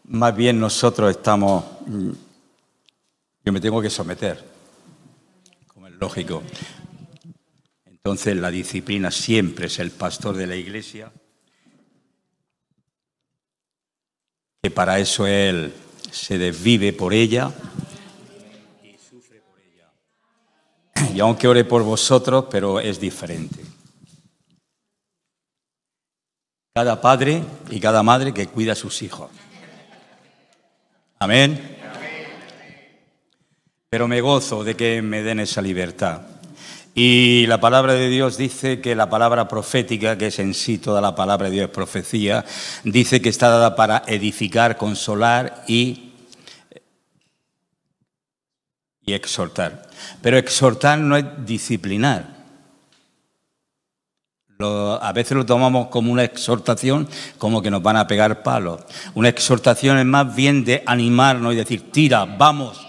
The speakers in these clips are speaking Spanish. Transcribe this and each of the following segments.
Más bien nosotros estamos, yo me tengo que someter, como es lógico. Entonces la disciplina siempre es el pastor de la iglesia, que para eso él se desvive por ella y sufre por ella. Y aunque ore por vosotros, pero es diferente. Cada padre y cada madre que cuida a sus hijos. Amén. Pero me gozo de que me den esa libertad. Y la palabra de Dios dice que la palabra profética, que es en sí toda la palabra de Dios es profecía, dice que está dada para edificar, consolar y exhortar. Pero exhortar no es disciplinar. A veces lo tomamos como una exhortación, como que nos van a pegar palos. Una exhortación es más bien de animarnos y decir, tira, vamos,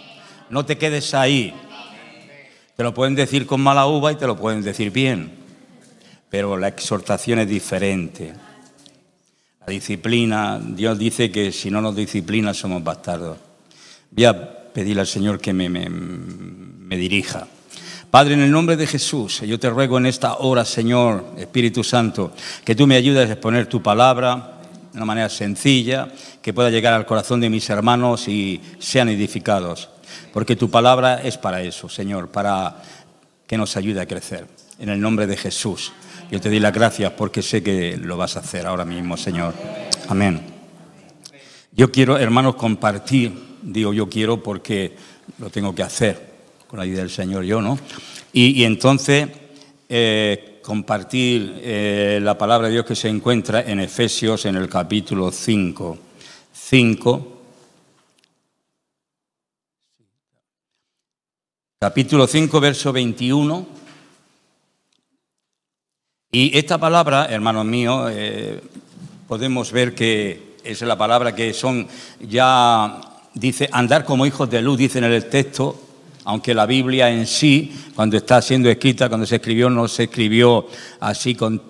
no te quedes ahí. Te lo pueden decir con mala uva y te lo pueden decir bien, pero la exhortación es diferente. La disciplina, Dios dice que si no nos disciplina somos bastardos. Voy a pedirle al Señor que me dirija. Padre, en el nombre de Jesús, yo te ruego en esta hora, Señor, Espíritu Santo, que tú me ayudes a exponer tu palabra de una manera sencilla, que pueda llegar al corazón de mis hermanos y sean edificados. Porque tu palabra es para eso, Señor, para que nos ayude a crecer. En el nombre de Jesús, yo te doy las gracias porque sé que lo vas a hacer ahora mismo, Señor. Amén. Yo quiero, hermanos, compartir, digo yo quiero porque lo tengo que hacer. Con la ayuda del Señor yo, ¿no? Y entonces compartir la palabra de Dios que se encuentra en Efesios en el capítulo 5. Capítulo 5, verso 21. Y esta palabra, hermanos míos, podemos ver que es la palabra que son ya, dice, andar como hijos de luz, dice en el texto. Aunque la Biblia en sí, cuando está siendo escrita, cuando se escribió, no se escribió así con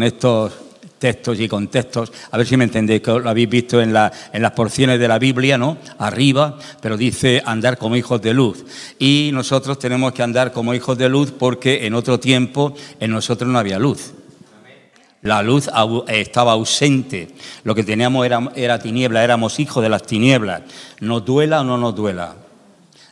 estos textos y contextos. A ver si me entendéis, que lo habéis visto en las porciones de la Biblia, ¿no? Arriba, pero dice andar como hijos de luz. Y nosotros tenemos que andar como hijos de luz porque en otro tiempo en nosotros no había luz. La luz estaba ausente. Lo que teníamos era tiniebla, éramos hijos de las tinieblas. Nos duela o no nos duela.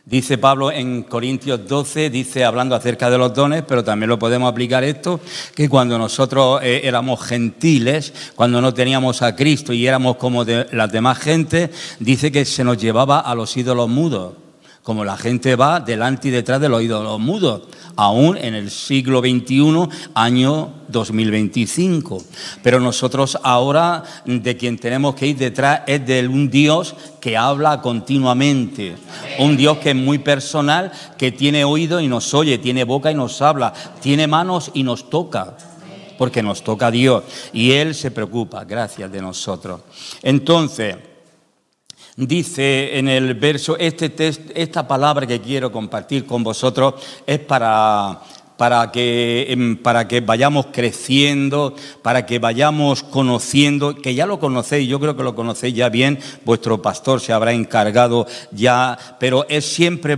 Dice Pablo en Corintios 12, dice hablando acerca de los dones, pero también lo podemos aplicar esto, que cuando nosotros éramos gentiles, cuando no teníamos a Cristo y éramos como de las demás gentes, dice que se nos llevaba a los ídolos mudos, como la gente va delante y detrás de los ídolos mudos, aún en el siglo XXI, año 2025. Pero nosotros ahora de quien tenemos que ir detrás es de un Dios que habla continuamente, un Dios que es muy personal, que tiene oído y nos oye, tiene boca y nos habla, tiene manos y nos toca, porque nos toca Dios y Él se preocupa, gracias de nosotros. Entonces, dice en el verso, esta palabra que quiero compartir con vosotros es para que vayamos creciendo, para que vayamos conociendo, que ya lo conocéis, yo creo que lo conocéis ya bien, vuestro pastor se habrá encargado ya, pero siempre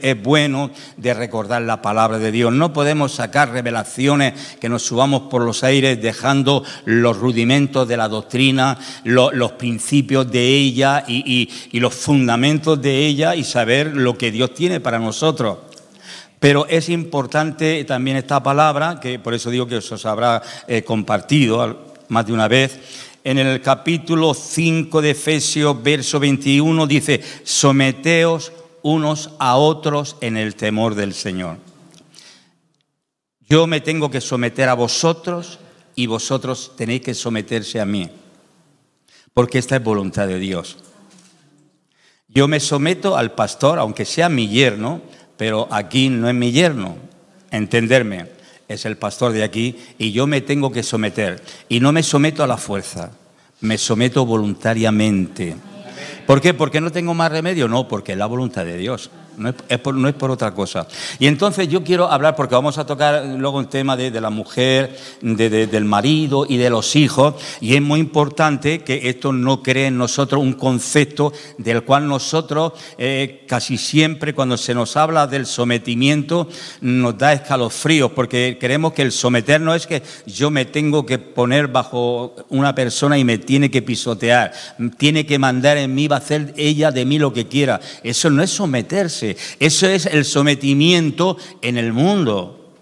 es bueno de recordar la palabra de Dios. No podemos sacar revelaciones que nos subamos por los aires dejando los rudimentos de la doctrina, los principios de ella y los fundamentos de ella y saber lo que Dios tiene para nosotros. Pero es importante también esta palabra, que por eso digo que os habrá compartido más de una vez. En el capítulo 5 de Efesios, verso 21, dice, someteos unos a otros en el temor del Señor. Yo me tengo que someter a vosotros y vosotros tenéis que someterse a mí, porque esta es voluntad de Dios. Yo me someto al pastor, aunque sea mi yerno, pero aquí no es mi yerno, entenderme, es el pastor de aquí y yo me tengo que someter. Y no me someto a la fuerza, me someto voluntariamente. ¿Por qué? ¿Porque no tengo más remedio? No, porque es la voluntad de Dios. no es por otra cosa. Y entonces yo quiero hablar, porque vamos a tocar luego un tema de la mujer, del marido y de los hijos, y es muy importante que esto no cree en nosotros un concepto del cual nosotros casi siempre cuando se nos habla del sometimiento nos da escalofríos, porque creemos que el someternos es que yo me tengo que poner bajo una persona y me tiene que pisotear, tiene que mandar en mí, va a hacer ella de mí lo que quiera. Eso no es someterse, eso es el sometimiento en el mundo,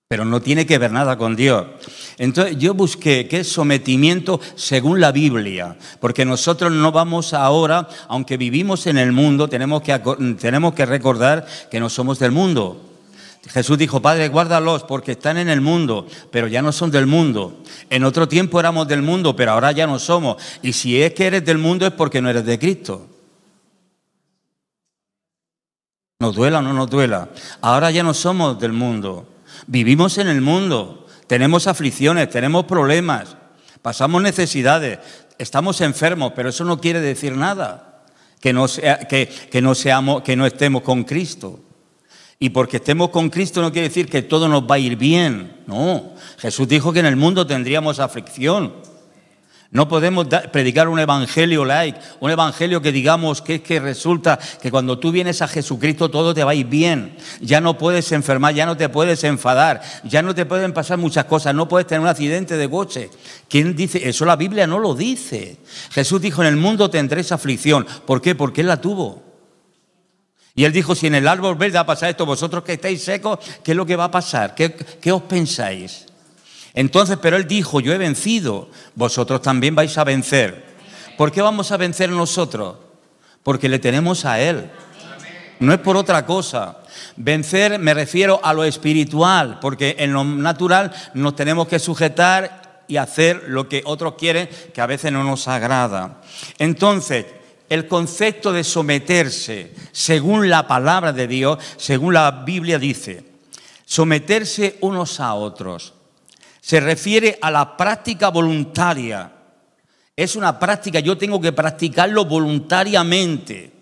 pero no tiene que ver nada con Dios. Entonces yo busqué qué es sometimiento según la Biblia, porque nosotros no vamos ahora, aunque vivimos en el mundo, tenemos que recordar que no somos del mundo. Jesús dijo, Padre, guárdalos porque están en el mundo, pero ya no son del mundo. En otro tiempo éramos del mundo, pero ahora ya no somos. Y si es que eres del mundo es porque no eres de Cristo. Nos duela o no nos duela. Ahora ya no somos del mundo. Vivimos en el mundo. Tenemos aflicciones, tenemos problemas, pasamos necesidades, estamos enfermos, pero eso no quiere decir nada que no estemos con Cristo. Y porque estemos con Cristo no quiere decir que todo nos va a ir bien. No, Jesús dijo que en el mundo tendríamos aflicción. No podemos predicar un evangelio light, un evangelio que digamos que es que resulta que cuando tú vienes a Jesucristo todo te va a ir bien. Ya no puedes enfermar, ya no te puedes enfadar, ya no te pueden pasar muchas cosas, no puedes tener un accidente de coche. ¿Quién dice? Eso la Biblia no lo dice. Jesús dijo, en el mundo tendréis aflicción. ¿Por qué? Porque Él la tuvo. Y Él dijo, si en el árbol verde va a pasar esto, vosotros que estáis secos, ¿qué es lo que va a pasar? ¿Qué os pensáis? Entonces, pero Él dijo, yo he vencido, vosotros también vais a vencer. ¿Por qué vamos a vencer nosotros? Porque le tenemos a Él. No es por otra cosa. Vencer me refiero a lo espiritual, porque en lo natural nos tenemos que sujetar y hacer lo que otros quieren, que a veces no nos agrada. Entonces, el concepto de someterse, según la palabra de Dios, según la Biblia dice, someterse unos a otros. Se refiere a la práctica voluntaria. Es una práctica, yo tengo que practicarlo voluntariamente,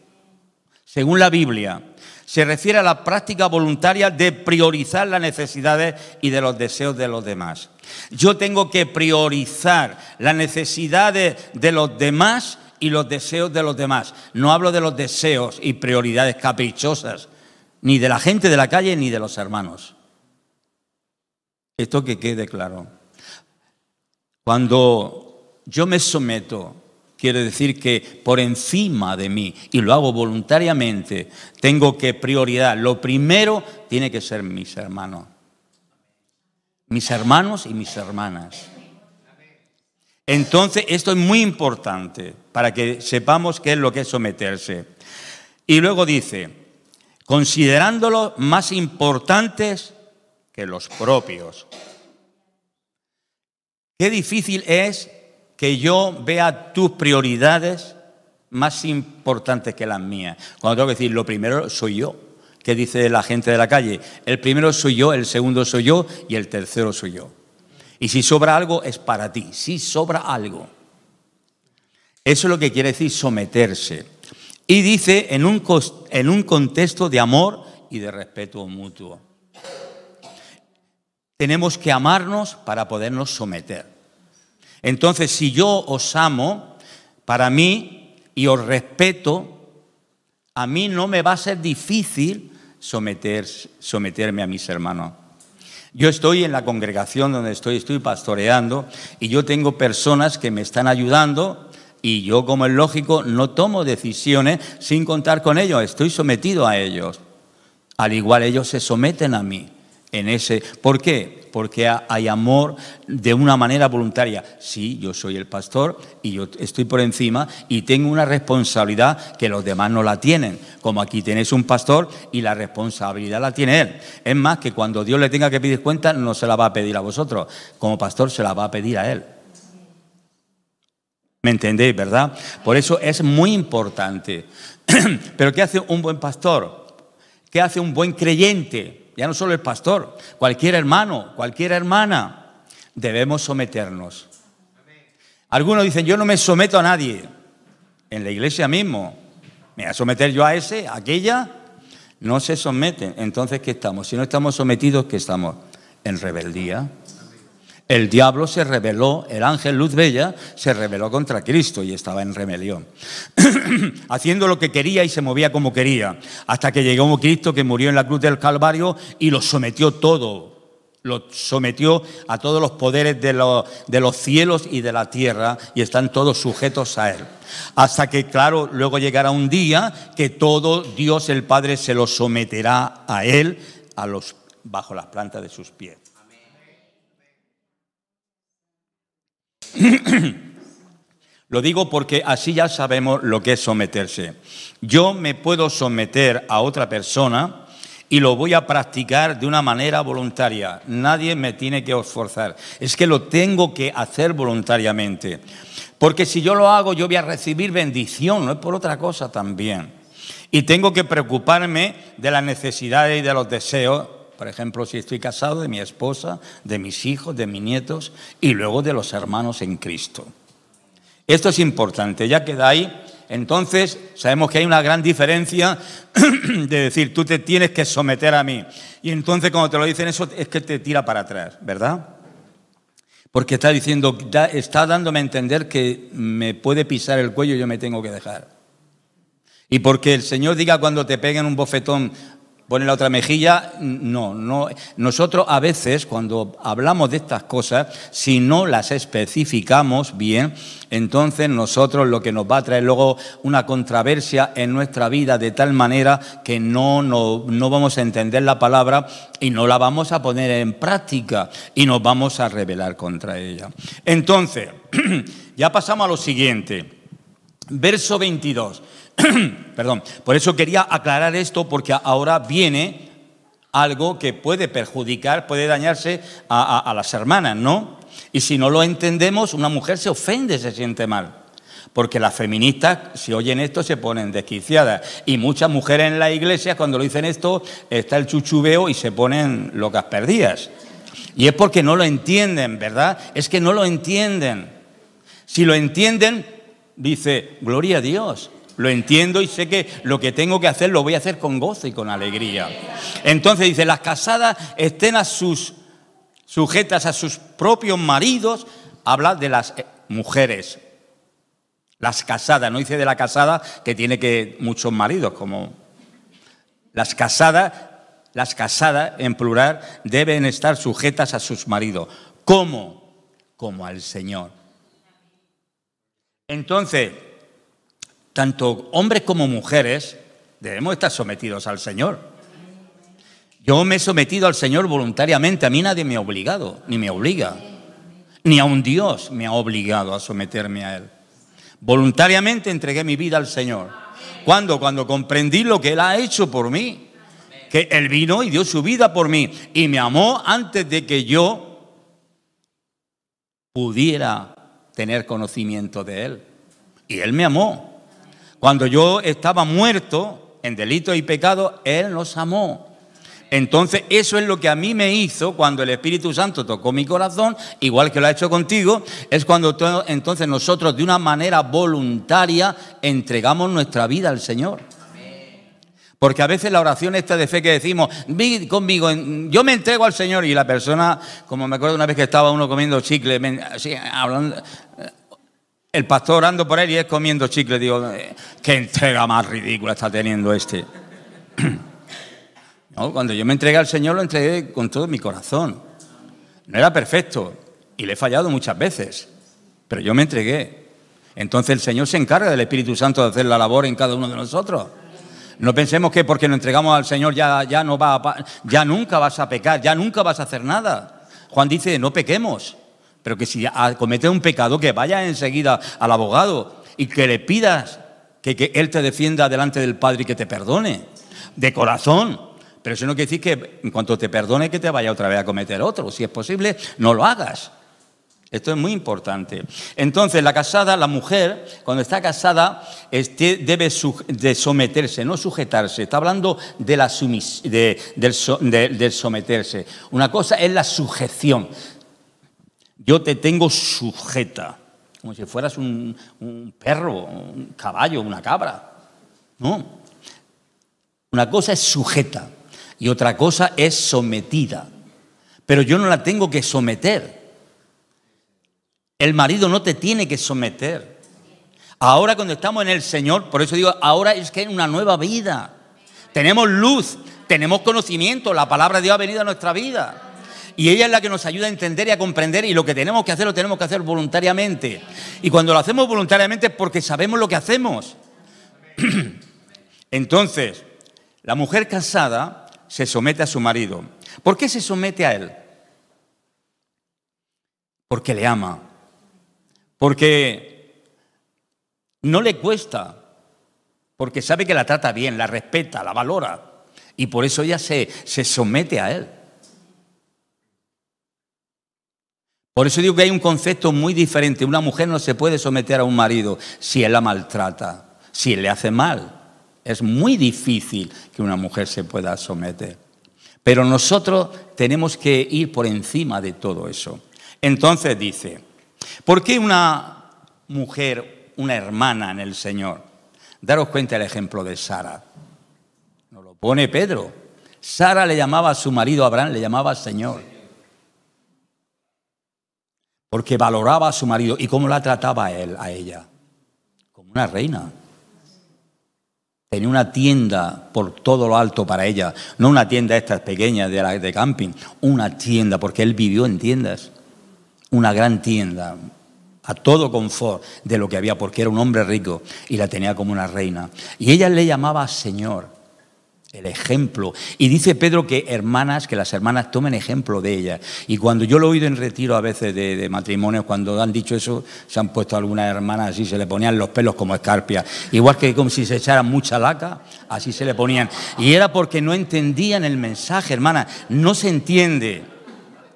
según la Biblia. Se refiere a la práctica voluntaria de priorizar las necesidades y de los deseos de los demás. Yo tengo que priorizar las necesidades de los demás y los deseos de los demás. No hablo de los deseos y prioridades caprichosas, ni de la gente de la calle ni de los hermanos. Esto que quede claro. Cuando yo me someto, quiere decir que por encima de mí, y lo hago voluntariamente, tengo que prioridad. Lo primero tiene que ser mis hermanos. Mis hermanos y mis hermanas. Entonces, esto es muy importante para que sepamos qué es lo que es someterse. Y luego dice, considerándolos más importantes que los propios. Qué difícil es que yo vea tus prioridades más importantes que las mías. Cuando tengo que decir, lo primero soy yo. ¿Qué dice la gente de la calle? El primero soy yo, el segundo soy yo y el tercero soy yo. Y si sobra algo, es para ti. Si sobra algo. Eso es lo que quiere decir someterse. Y dice en un contexto de amor y de respeto mutuo. Tenemos que amarnos para podernos someter. Entonces, si yo os amo, para mí, y os respeto, a mí no me va a ser difícil someterme a mis hermanos. Yo estoy en la congregación donde estoy pastoreando y yo tengo personas que me están ayudando y yo, como es lógico, no tomo decisiones sin contar con ellos, estoy sometido a ellos. Al igual ellos se someten a mí. ¿Por qué? Porque hay amor de una manera voluntaria. Sí, yo soy el pastor y yo estoy por encima y tengo una responsabilidad que los demás no la tienen. Como aquí tenéis un pastor y la responsabilidad la tiene él. Es más, que cuando Dios le tenga que pedir cuentas no se la va a pedir a vosotros. Como pastor se la va a pedir a él. ¿Me entendéis, verdad? Por eso es muy importante. Pero ¿qué hace un buen pastor? ¿Qué hace un buen creyente? Ya no solo el pastor, cualquier hermano, cualquier hermana, debemos someternos. Algunos dicen, yo no me someto a nadie. En la iglesia mismo, me voy a someter yo a ese, a aquella. No se someten. Entonces, ¿qué estamos? Si no estamos sometidos, ¿qué estamos? En rebeldía. El diablo se rebeló, el ángel luz bella se rebeló contra Cristo y estaba en rebelión, haciendo lo que quería y se movía como quería, hasta que llegó Cristo, que murió en la cruz del Calvario y lo sometió todo, lo sometió a todos los poderes de los cielos y de la tierra, y están todos sujetos a Él. Hasta que, claro, luego llegará un día que todo Dios el Padre se lo someterá a Él, bajo las plantas de sus pies. Lo digo porque así ya sabemos lo que es someterse. Yo me puedo someter a otra persona y lo voy a practicar de una manera voluntaria. Nadie me tiene que forzar. Es que lo tengo que hacer voluntariamente. Porque si yo lo hago, yo voy a recibir bendición, no es por otra cosa también. Y tengo que preocuparme de las necesidades y de los deseos. Por ejemplo, si estoy casado, de mi esposa, de mis hijos, de mis nietos y luego de los hermanos en Cristo. Esto es importante, ya queda ahí. Entonces, sabemos que hay una gran diferencia de decir, tú te tienes que someter a mí. Y entonces, cuando te lo dicen eso, es que te tira para atrás, ¿verdad? Porque está diciendo, está dándome a entender que me puede pisar el cuello y yo me tengo que dejar. Y porque el Señor diga cuando te peguen un bofetón, pone la otra mejilla, no. Nosotros a veces, cuando hablamos de estas cosas, si no las especificamos bien, entonces nosotros lo que nos va a traer luego una controversia en nuestra vida de tal manera que no vamos a entender la palabra y no la vamos a poner en práctica y nos vamos a rebelar contra ella. Entonces, ya pasamos a lo siguiente. Verso 22. Perdón, por eso quería aclarar esto, porque ahora viene algo que puede perjudicar, puede dañarse a las hermanas, ¿no? Y si no lo entendemos, una mujer se ofende, se siente mal. Porque las feministas, si oyen esto, se ponen desquiciadas. Y muchas mujeres en la iglesia, cuando lo dicen esto, está el chuchubeo y se ponen locas perdidas. Y es porque no lo entienden, ¿verdad? Es que no lo entienden. Si lo entienden, dice, gloria a Dios. Lo entiendo y sé que lo que tengo que hacer lo voy a hacer con gozo y con alegría. Entonces dice, las casadas estén sujetas a sus propios maridos. Habla de las mujeres, las casadas, no dice de la casada que tiene muchos maridos, como las casadas en plural deben estar sujetas a sus maridos. ¿Cómo? Como al Señor. Entonces, tanto hombres como mujeres debemos estar sometidos al Señor. Yo me he sometido al Señor voluntariamente, a mí nadie me ha obligado, ni me obliga, ni aun Dios me ha obligado a someterme a Él. Voluntariamente entregué mi vida al Señor. ¿Cuándo? Cuando comprendí lo que Él ha hecho por mí, que Él vino y dio su vida por mí y me amó antes de que yo pudiera tener conocimiento de Él. Y Él me amó. Cuando yo estaba muerto en delitos y pecados, Él nos amó. Entonces, eso es lo que a mí me hizo cuando el Espíritu Santo tocó mi corazón, igual que lo ha hecho contigo, es cuando entonces nosotros de una manera voluntaria entregamos nuestra vida al Señor. Porque a veces la oración esta de fe que decimos, ven conmigo, yo me entrego al Señor, y la persona, como me acuerdo una vez que estaba uno comiendo chicle, así, hablando, el pastor orando por él y él comiendo chicle, digo, qué entrega más ridícula está teniendo este. No, cuando yo me entregué al Señor lo entregué con todo mi corazón. No era perfecto y le he fallado muchas veces, pero yo me entregué. Entonces el Señor se encarga del Espíritu Santo de hacer la labor en cada uno de nosotros. No pensemos que porque nos entregamos al Señor ya nunca vas a pecar, ya nunca vas a hacer nada. Juan dice, no pequemos, pero que si cometes un pecado, que vayas enseguida al abogado y que le pidas que Él te defienda delante del Padre y que te perdone, de corazón. Pero eso no quiere decir que en cuanto te perdone que te vaya otra vez a cometer otro. Si es posible, no lo hagas. Esto es muy importante. Entonces, la mujer, cuando está casada, debe de someterse, no sujetarse. Está hablando de del someterse. Una cosa es la sujeción. Yo te tengo sujeta, como si fueras un perro, un caballo, una cabra. No. Una cosa es sujeta y otra cosa es sometida. Pero yo no la tengo que someter. El marido no te tiene que someter. Ahora cuando estamos en el Señor, por eso digo, ahora es que hay una nueva vida. Tenemos luz, tenemos conocimiento, la palabra de Dios ha venido a nuestra vida. Y ella es la que nos ayuda a entender y a comprender, y lo que tenemos que hacer lo tenemos que hacer voluntariamente. Y cuando lo hacemos voluntariamente es porque sabemos lo que hacemos. Entonces, la mujer casada se somete a su marido. ¿Por qué se somete a él? Porque le ama. Porque no le cuesta. Porque sabe que la trata bien, la respeta, la valora. Y por eso ella se somete a él. Por eso digo que hay un concepto muy diferente. Una mujer no se puede someter a un marido si él la maltrata, si él le hace mal. Es muy difícil que una mujer se pueda someter. Pero nosotros tenemos que ir por encima de todo eso. Entonces dice, ¿por qué una mujer, una hermana en el Señor? Daros cuenta el ejemplo de Sara. Nos lo pone Pedro. Sara le llamaba a su marido Abraham, le llamaba Señor. Porque valoraba a su marido. ¿Y cómo la trataba a ella? Como una reina. Tenía una tienda por todo lo alto para ella. No una tienda estas pequeñas de camping. Una tienda, porque él vivió en tiendas. Una gran tienda. A todo confort de lo que había, porque era un hombre rico. Y la tenía como una reina. Y ella le llamaba Señor. El ejemplo. Y dice Pedro que las hermanas tomen ejemplo de ella. Y cuando yo lo he oído en retiro a veces de matrimonios, cuando han dicho eso, se han puesto algunas hermanas así, se le ponían los pelos como escarpias. Igual que como si se echaran mucha laca, así se le ponían. Y era porque no entendían el mensaje, hermana. No se entiende.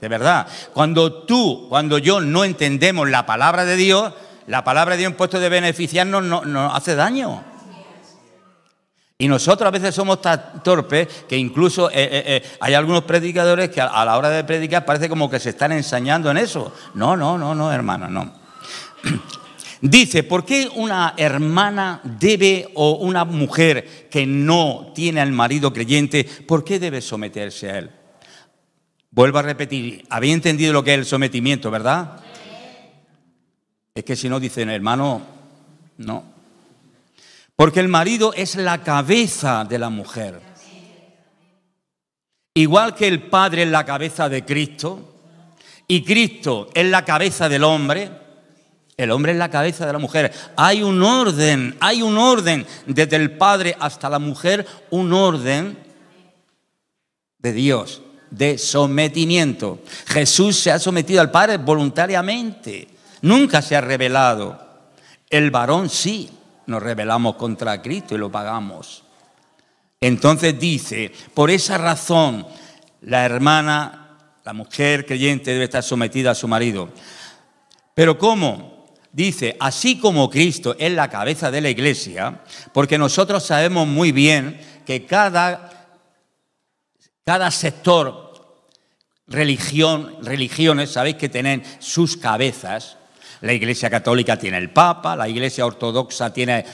De verdad. Cuando yo no entendemos la palabra de Dios en puesto de beneficiarnos nos hace daño. Y nosotros a veces somos tan torpes que incluso hay algunos predicadores que a la hora de predicar parece como que se están ensañando en eso. No, hermano, no. Dice, ¿por qué una hermana debe, o una mujer que no tiene al marido creyente, por qué debe someterse a él? Vuelvo a repetir, habéis entendido lo que es el sometimiento, ¿verdad? Es que si no dicen, hermano, no. Porque el marido es la cabeza de la mujer. Igual que el Padre es la cabeza de Cristo y Cristo es la cabeza del hombre, el hombre es la cabeza de la mujer. Hay un orden desde el Padre hasta la mujer, un orden de Dios, de sometimiento. Jesús se ha sometido al Padre voluntariamente, nunca se ha rebelado. El varón sí. Nos rebelamos contra Cristo y lo pagamos. Entonces dice, por esa razón, la hermana, la mujer creyente debe estar sometida a su marido. ¿Pero cómo? Dice, así como Cristo es la cabeza de la iglesia, porque nosotros sabemos muy bien que cada sector, religiones, sabéis que tienen sus cabezas. La Iglesia Católica tiene el Papa, la Iglesia Ortodoxa tiene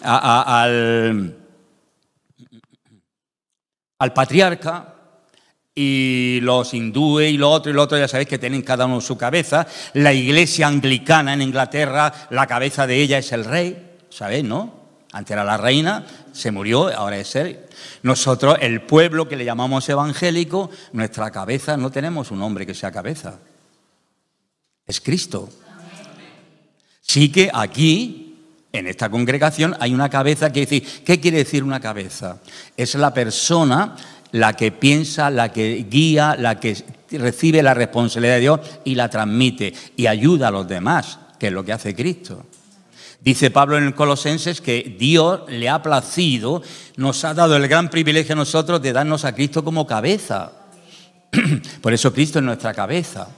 al Patriarca, y los hindúes y lo otro, ya sabéis que tienen cada uno su cabeza. La Iglesia Anglicana en Inglaterra, la cabeza de ella es el rey, ¿sabéis, no? Antes era la reina, se murió, ahora es él. Nosotros, el pueblo que le llamamos evangélico, nuestra cabeza, no tenemos un hombre que sea cabeza. Es Cristo. Sí que aquí, en esta congregación, hay una cabeza que dice, ¿qué quiere decir una cabeza? Es la persona, la que piensa, la que guía, la que recibe la responsabilidad de Dios y la transmite y ayuda a los demás, que es lo que hace Cristo. Dice Pablo en el Colosenses que Dios le ha placido, nos ha dado el gran privilegio a nosotros de darnos a Cristo como cabeza. Por eso Cristo es nuestra cabeza.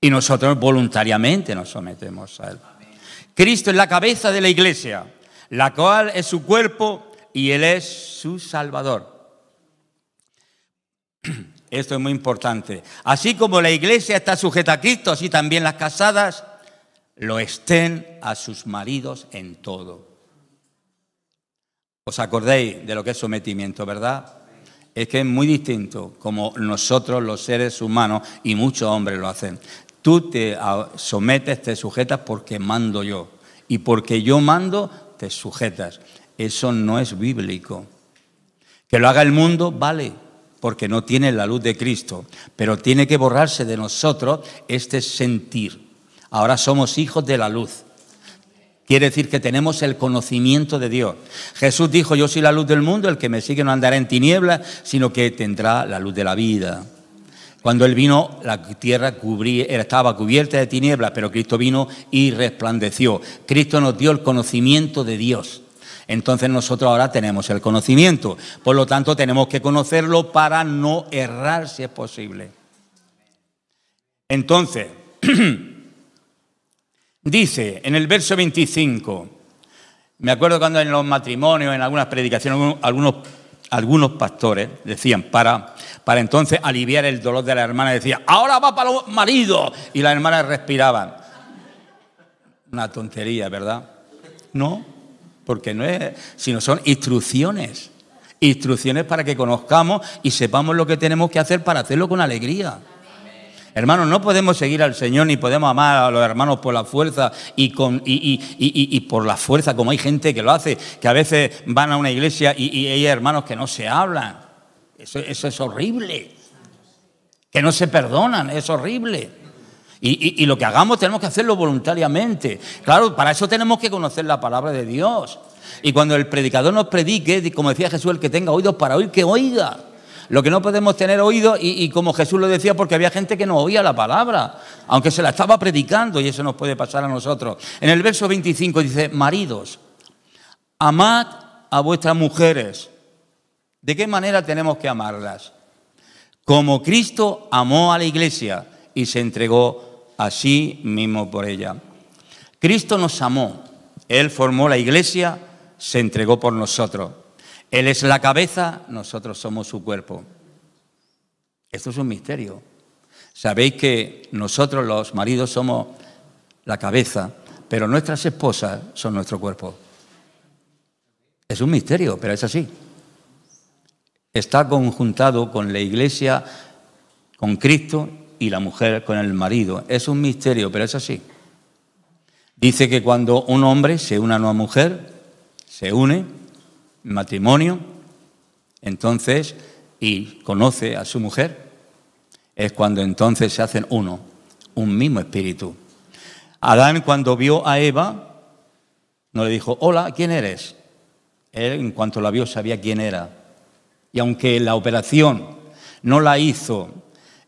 Y nosotros voluntariamente nos sometemos a Él. Cristo es la cabeza de la iglesia, la cual es su cuerpo y Él es su Salvador. Esto es muy importante. Así como la iglesia está sujeta a Cristo, así también las casadas lo estén a sus maridos en todo. ¿Os acordáis de lo que es sometimiento, verdad? Es que es muy distinto como nosotros los seres humanos y muchos hombres lo hacen. Tú te sometes, te sujetas porque mando yo. Y porque yo mando, te sujetas. Eso no es bíblico. Que lo haga el mundo, vale, porque no tiene la luz de Cristo. Pero tiene que borrarse de nosotros este sentir. Ahora somos hijos de la luz. Quiere decir que tenemos el conocimiento de Dios. Jesús dijo, yo soy la luz del mundo, el que me sigue no andará en tinieblas, sino que tendrá la luz de la vida. Cuando Él vino, la tierra estaba cubierta de tinieblas, pero Cristo vino y resplandeció. Cristo nos dio el conocimiento de Dios. Entonces nosotros ahora tenemos el conocimiento. Por lo tanto, tenemos que conocerlo para no errar si es posible. Entonces, dice en el verso 25, me acuerdo cuando en los matrimonios, en algunas predicaciones, algunos pastores decían, para entonces aliviar el dolor de la hermana, decía, ahora va para los maridos, y las hermanas respiraban. Una tontería, ¿verdad? No, porque no es, sino son instrucciones. Instrucciones para que conozcamos y sepamos lo que tenemos que hacer para hacerlo con alegría. Hermanos, no podemos seguir al Señor ni podemos amar a los hermanos por la fuerza y por la fuerza, como hay gente que lo hace, que a veces van a una iglesia y hay hermanos que no se hablan. Eso es horrible. Que no se perdonan, es horrible. Y lo que hagamos tenemos que hacerlo voluntariamente. Claro, para eso tenemos que conocer la palabra de Dios. Y cuando el predicador nos predique, como decía Jesús, el que tenga oídos para oír, que oiga. Lo que no podemos tener oído, y como Jesús lo decía, porque había gente que no oía la palabra, aunque se la estaba predicando, y eso nos puede pasar a nosotros. En el verso 25 dice, maridos, amad a vuestras mujeres. ¿De qué manera tenemos que amarlas? Como Cristo amó a la iglesia y se entregó a sí mismo por ella. Cristo nos amó, Él formó la iglesia, se entregó por nosotros. Él es la cabeza, nosotros somos su cuerpo. Esto es un misterio. Sabéis que nosotros los maridos somos la cabeza, pero nuestras esposas son nuestro cuerpo. Es un misterio, pero es así. Está conjuntado con la iglesia, con Cristo y la mujer con el marido. Es un misterio, pero es así. Dice que cuando un hombre se une a una mujer, se une matrimonio, entonces, y conoce a su mujer, es cuando entonces se hacen uno, un mismo espíritu. Adán, cuando vio a Eva, no le dijo, hola, ¿quién eres? Él, en cuanto la vio, sabía quién era. Y aunque la operación no la hizo,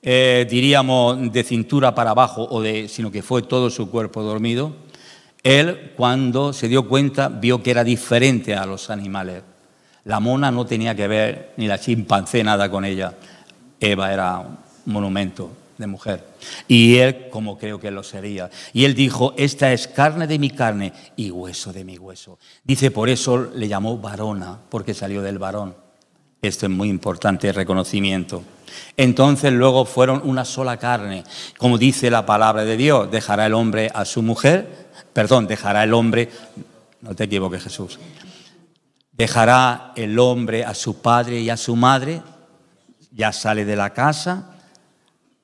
diríamos, de cintura para abajo, sino que fue todo su cuerpo dormido, él, cuando se dio cuenta, vio que era diferente a los animales. La mona no tenía que ver, ni la chimpancé, nada con ella. Eva era un monumento de mujer. Y él, como creo que lo sería. Y él dijo, esta es carne de mi carne y hueso de mi hueso. Dice, por eso le llamó varona, porque salió del varón. Esto es muy importante, el reconocimiento. Entonces luego fueron una sola carne. Como dice la palabra de Dios, dejará el hombre a su mujer. Dejará el hombre, no te equivoques Jesús, dejará el hombre a su padre y a su madre, ya sale de la casa,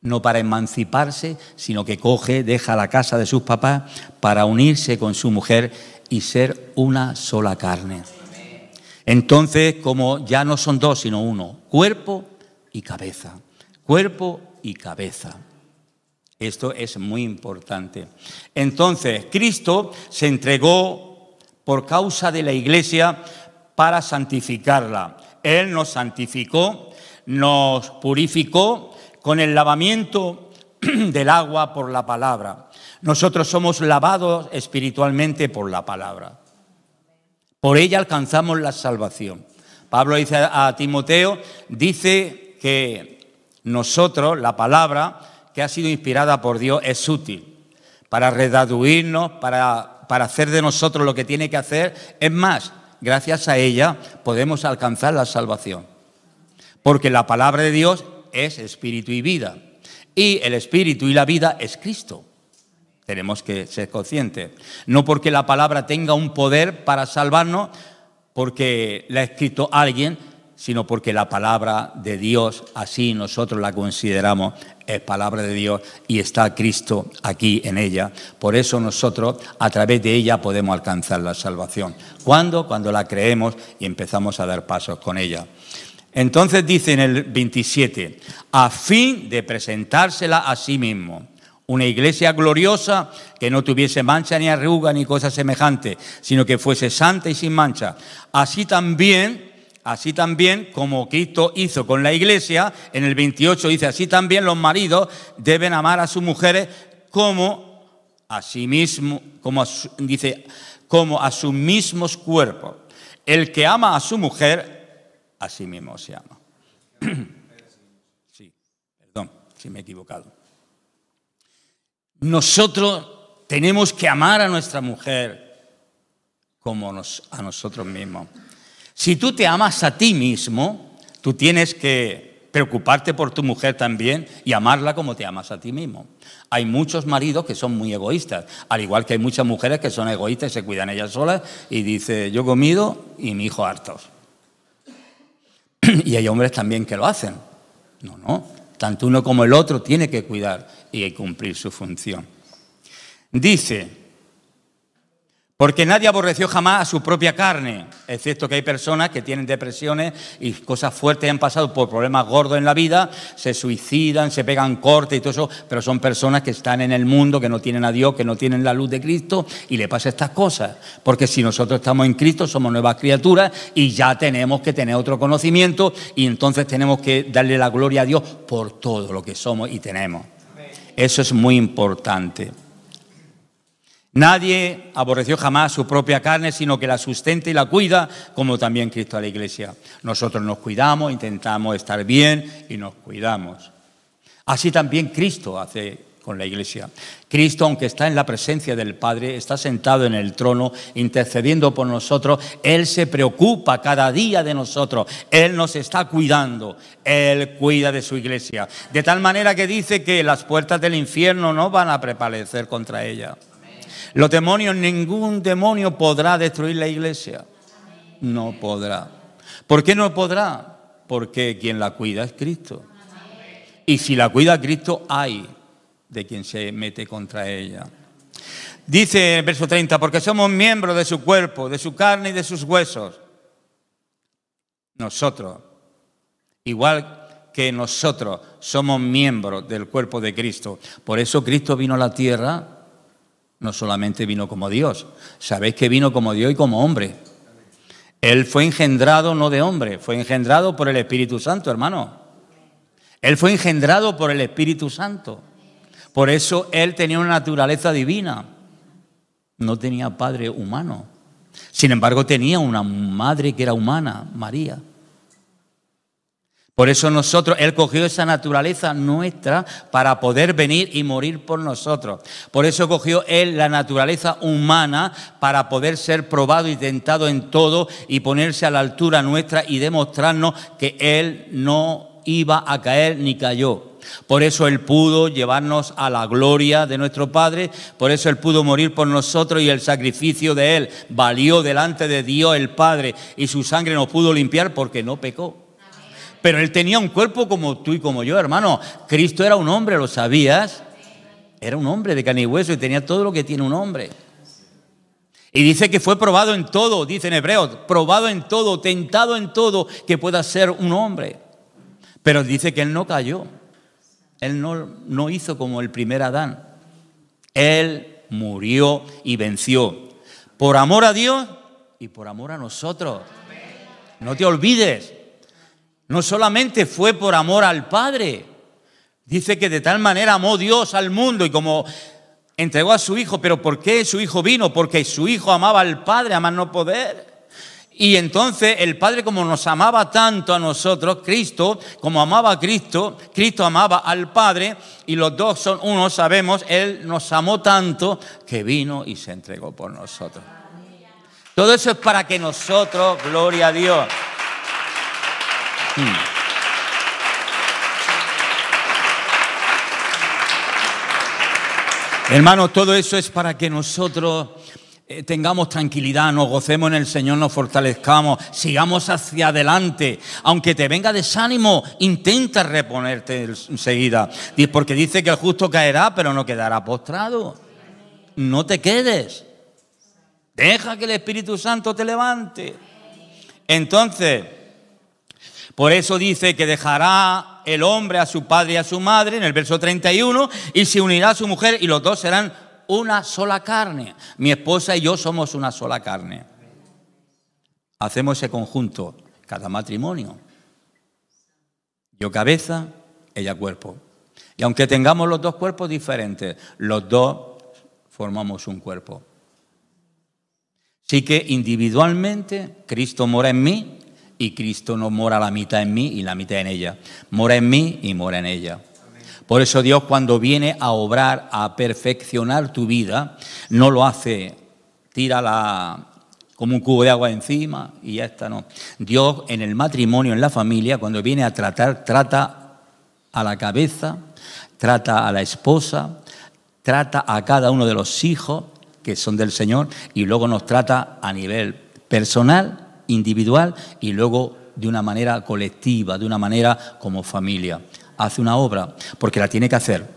no para emanciparse, sino que deja la casa de sus papás para unirse con su mujer y ser una sola carne. Entonces, como ya no son dos, sino uno, cuerpo y cabeza, cuerpo y cabeza. Esto es muy importante. Entonces, Cristo se entregó por causa de la iglesia para santificarla. Él nos santificó, nos purificó con el lavamiento del agua por la palabra. Nosotros somos lavados espiritualmente por la palabra. Por ella alcanzamos la salvación. Pablo dice a Timoteo, dice que nosotros, la palabra que ha sido inspirada por Dios, es útil para redarguirnos, para hacer de nosotros lo que tiene que hacer. Es más, gracias a ella podemos alcanzar la salvación. Porque la palabra de Dios es espíritu y vida. Y el espíritu y la vida es Cristo. Tenemos que ser conscientes. No porque la palabra tenga un poder para salvarnos, porque la ha escrito alguien, sino porque la palabra de Dios, así nosotros la consideramos, es palabra de Dios y está Cristo aquí en ella. Por eso nosotros a través de ella podemos alcanzar la salvación. ¿Cuándo? Cuando la creemos y empezamos a dar pasos con ella. Entonces dice en el 27, a fin de presentársela a sí mismo. Una iglesia gloriosa que no tuviese mancha ni arruga ni cosa semejante, sino que fuese santa y sin mancha. Así también, como Cristo hizo con la iglesia, en el 28 dice, así también los maridos deben amar a sus mujeres como a sí mismos, como a sus mismos cuerpos. El que ama a su mujer, a sí mismo se ama. Sí, perdón, si me he equivocado. Nosotros tenemos que amar a nuestra mujer como a nosotros mismos. Si tú te amas a ti mismo, tú tienes que preocuparte por tu mujer también y amarla como te amas a ti mismo. Hay muchos maridos que son muy egoístas, al igual que hay muchas mujeres que son egoístas y se cuidan ellas solas y dice, yo comido y mi hijo hartos. Y hay hombres también que lo hacen. No. Tanto uno como el otro tiene que cuidar y cumplir su función. Dice, porque nadie aborreció jamás a su propia carne, excepto que hay personas que tienen depresiones y cosas fuertes, han pasado por problemas gordos en la vida, se suicidan, se pegan cortes y todo eso, pero son personas que están en el mundo, que no tienen a Dios, que no tienen la luz de Cristo y le pasa estas cosas. Porque si nosotros estamos en Cristo, somos nuevas criaturas y ya tenemos que tener otro conocimiento y entonces tenemos que darle la gloria a Dios por todo lo que somos y tenemos. Eso es muy importante. Nadie aborreció jamás su propia carne, sino que la sustenta y la cuida, como también Cristo a la iglesia. Nosotros nos cuidamos, intentamos estar bien y nos cuidamos. Así también Cristo hace con la iglesia. Cristo, aunque está en la presencia del Padre, está sentado en el trono, intercediendo por nosotros. Él se preocupa cada día de nosotros. Él nos está cuidando. Él cuida de su iglesia. De tal manera que dice que las puertas del infierno no van a prevalecer contra ella. Los demonios, ningún demonio podrá destruir la iglesia. No podrá. ¿Por qué no podrá? Porque quien la cuida es Cristo. Y si la cuida Cristo, hay de quien se mete contra ella. Dice en el verso 30, porque somos miembros de su cuerpo, de su carne y de sus huesos. Nosotros, igual que nosotros, somos miembros del cuerpo de Cristo. Por eso Cristo vino a la tierra. No solamente vino como Dios, sabéis que vino como Dios y como hombre. Él fue engendrado no de hombre, fue engendrado por el Espíritu Santo, hermano. Él fue engendrado por el Espíritu Santo. Por eso Él tenía una naturaleza divina. No tenía padre humano. Sin embargo, tenía una madre que era humana, María. Por eso Él cogió esa naturaleza nuestra para poder venir y morir por nosotros. Por eso cogió Él la naturaleza humana para poder ser probado y tentado en todo y ponerse a la altura nuestra y demostrarnos que Él no iba a caer ni cayó. Por eso Él pudo llevarnos a la gloria de nuestro Padre, por eso Él pudo morir por nosotros y el sacrificio de Él valió delante de Dios el Padre y su sangre nos pudo limpiar porque no pecó. Pero Él tenía un cuerpo como tú y como yo, hermano. Cristo era un hombre, ¿lo sabías? Era un hombre de carne y hueso y tenía todo lo que tiene un hombre. Y dice que fue probado en todo, dice en Hebreos, probado en todo, tentado en todo que pueda ser un hombre. Pero dice que Él no cayó. Él no hizo como el primer Adán. Él murió y venció. Por amor a Dios y por amor a nosotros. No te olvides. No solamente fue por amor al Padre, dice que de tal manera amó Dios al mundo y como entregó a su Hijo. ¿Pero por qué su Hijo vino? Porque su Hijo amaba al Padre, a más no poder. Y entonces el Padre, como nos amaba tanto a nosotros, Cristo, como amaba a Cristo, Cristo amaba al Padre y los dos son uno, sabemos, Él nos amó tanto que vino y se entregó por nosotros. Todo eso es para que nosotros, gloria a Dios. Hermanos, todo eso es para que nosotros tengamos tranquilidad, nos gocemos en el Señor, nos fortalezcamos, sigamos hacia adelante. Aunque te venga desánimo, intenta reponerte enseguida. Porque dice que el justo caerá, pero no quedará postrado. No te quedes. Deja que el Espíritu Santo te levante. Entonces, por eso dice que dejará el hombre a su padre y a su madre, en el verso 31, y se unirá a su mujer, y los dos serán una sola carne. Mi esposa y yo somos una sola carne. Hacemos ese conjunto, cada matrimonio. Yo cabeza, ella cuerpo. Y aunque tengamos los dos cuerpos diferentes, los dos formamos un cuerpo. Así que individualmente Cristo mora en mí y Cristo no mora la mitad en mí y la mitad en ella. Mora en mí y mora en ella. Por eso Dios, cuando viene a obrar, a perfeccionar tu vida, no lo hace, tírala como un cubo de agua encima y ya está, no. Dios en el matrimonio, en la familia, cuando viene a tratar, trata a la cabeza, trata a la esposa, trata a cada uno de los hijos que son del Señor y luego nos trata a nivel personal, individual y luego de una manera colectiva, de una manera como familia. Hace una obra porque la tiene que hacer.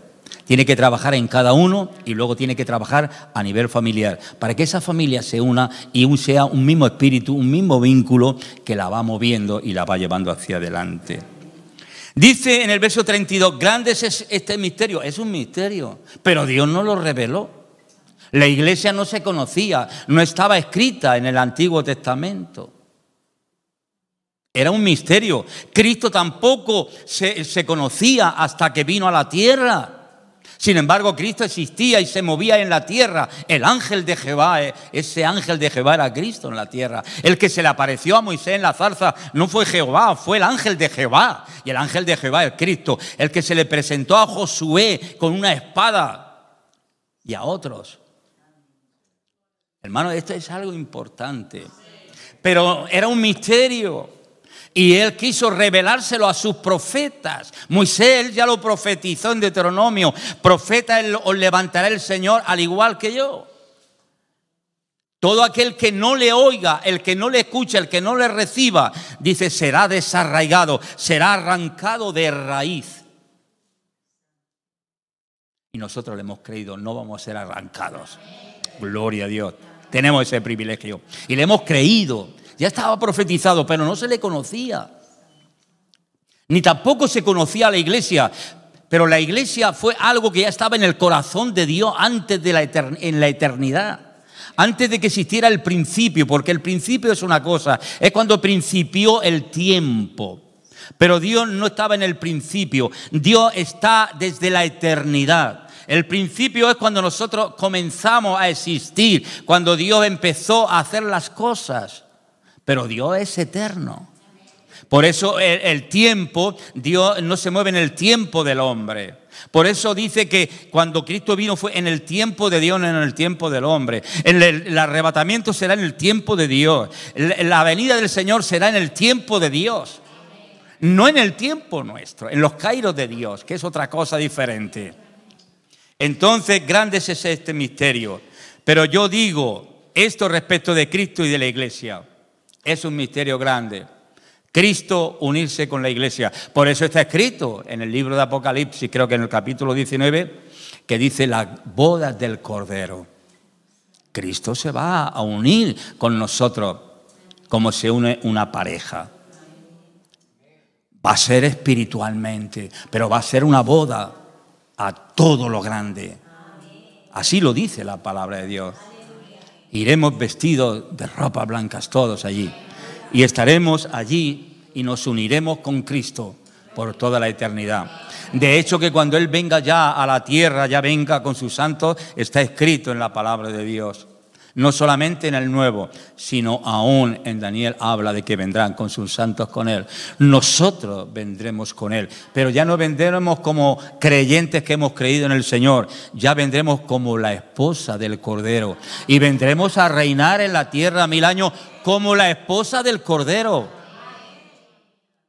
Tiene que trabajar en cada uno y luego tiene que trabajar a nivel familiar para que esa familia se una y sea un mismo espíritu, un mismo vínculo que la va moviendo y la va llevando hacia adelante. Dice en el verso 32, grande es este misterio. Es un misterio, pero Dios no lo reveló. La iglesia no se conocía, no estaba escrita en el Antiguo Testamento. Era un misterio. Cristo tampoco se conocía hasta que vino a la tierra. Sin embargo, Cristo existía y se movía en la tierra. El ángel de Jehová, ese ángel de Jehová era Cristo en la tierra. El que se le apareció a Moisés en la zarza no fue Jehová, fue el ángel de Jehová. Y el ángel de Jehová es Cristo. El que se le presentó a Josué con una espada y a otros. Hermano, esto es algo importante. Pero era un misterio. Y él quiso revelárselo a sus profetas. Moisés, él ya lo profetizó en Deuteronomio. Profeta os levantará el Señor al igual que yo. Todo aquel que no le oiga, el que no le escuche, el que no le reciba, dice, será desarraigado, será arrancado de raíz. Y nosotros le hemos creído, no vamos a ser arrancados. Gloria a Dios. Tenemos ese privilegio. Y le hemos creído. Ya estaba profetizado, pero no se le conocía. Ni tampoco se conocía a la iglesia. Pero la iglesia fue algo que ya estaba en el corazón de Dios antes de en la eternidad. Antes de que existiera el principio, porque el principio es una cosa, es cuando principió el tiempo. Pero Dios no estaba en el principio, Dios está desde la eternidad. El principio es cuando nosotros comenzamos a existir, cuando Dios empezó a hacer las cosas. Pero Dios es eterno. Por eso el tiempo, Dios no se mueve en el tiempo del hombre. Por eso dice que cuando Cristo vino fue en el tiempo de Dios, no en el tiempo del hombre. El arrebatamiento será en el tiempo de Dios. La venida del Señor será en el tiempo de Dios. No en el tiempo nuestro, en los kairos de Dios, que es otra cosa diferente. Entonces, grande es este misterio. Pero yo digo esto respecto de Cristo y de la iglesia. Es un misterio grande. Cristo unirse con la iglesia. Por eso está escrito en el libro de Apocalipsis, creo que en el capítulo 19, que dice las bodas del Cordero. Cristo se va a unir con nosotros como se une una pareja. Va a ser espiritualmente, pero va a ser una boda a todo lo grande. Así lo dice la palabra de Dios. Iremos vestidos de ropas blancas todos allí. Y estaremos allí y nos uniremos con Cristo por toda la eternidad. De hecho, que cuando Él venga ya a la tierra, ya venga con sus santos, está escrito en la palabra de Dios. No solamente en el Nuevo, sino aún en Daniel habla de que vendrán con sus santos con Él. Nosotros vendremos con Él, pero ya no vendremos como creyentes que hemos creído en el Señor. Ya vendremos como la esposa del Cordero y vendremos a reinar en la tierra 1000 años como la esposa del Cordero.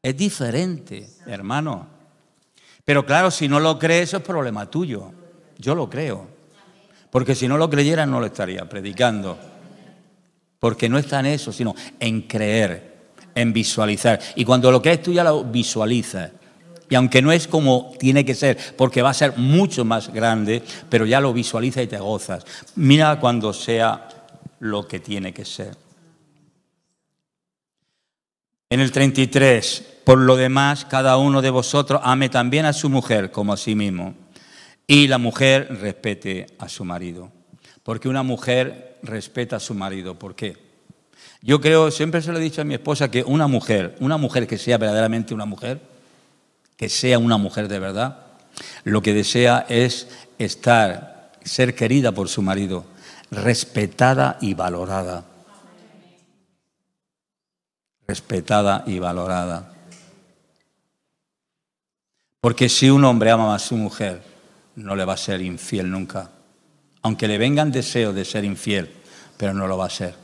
Es diferente, hermano. Pero claro, si no lo crees, eso es problema tuyo. Yo lo creo. Porque si no lo creyera no lo estaría predicando. Porque no está en eso, sino en creer, en visualizar. Y cuando lo que es tú ya lo visualizas, y aunque no es como tiene que ser, porque va a ser mucho más grande, pero ya lo visualizas y te gozas. Mira cuando sea lo que tiene que ser. En el 33, por lo demás, cada uno de vosotros ame también a su mujer como a sí mismo, y la mujer respete a su marido. Porque una mujer respeta a su marido. ¿Por qué? Yo creo, siempre se lo he dicho a mi esposa, que una mujer que sea verdaderamente una mujer, que sea una mujer de verdad, lo que desea es ser querida por su marido, respetada y valorada. Respetada y valorada. Porque si un hombre ama a su mujer, no le va a ser infiel nunca. Aunque le vengan deseos de ser infiel, pero no lo va a ser.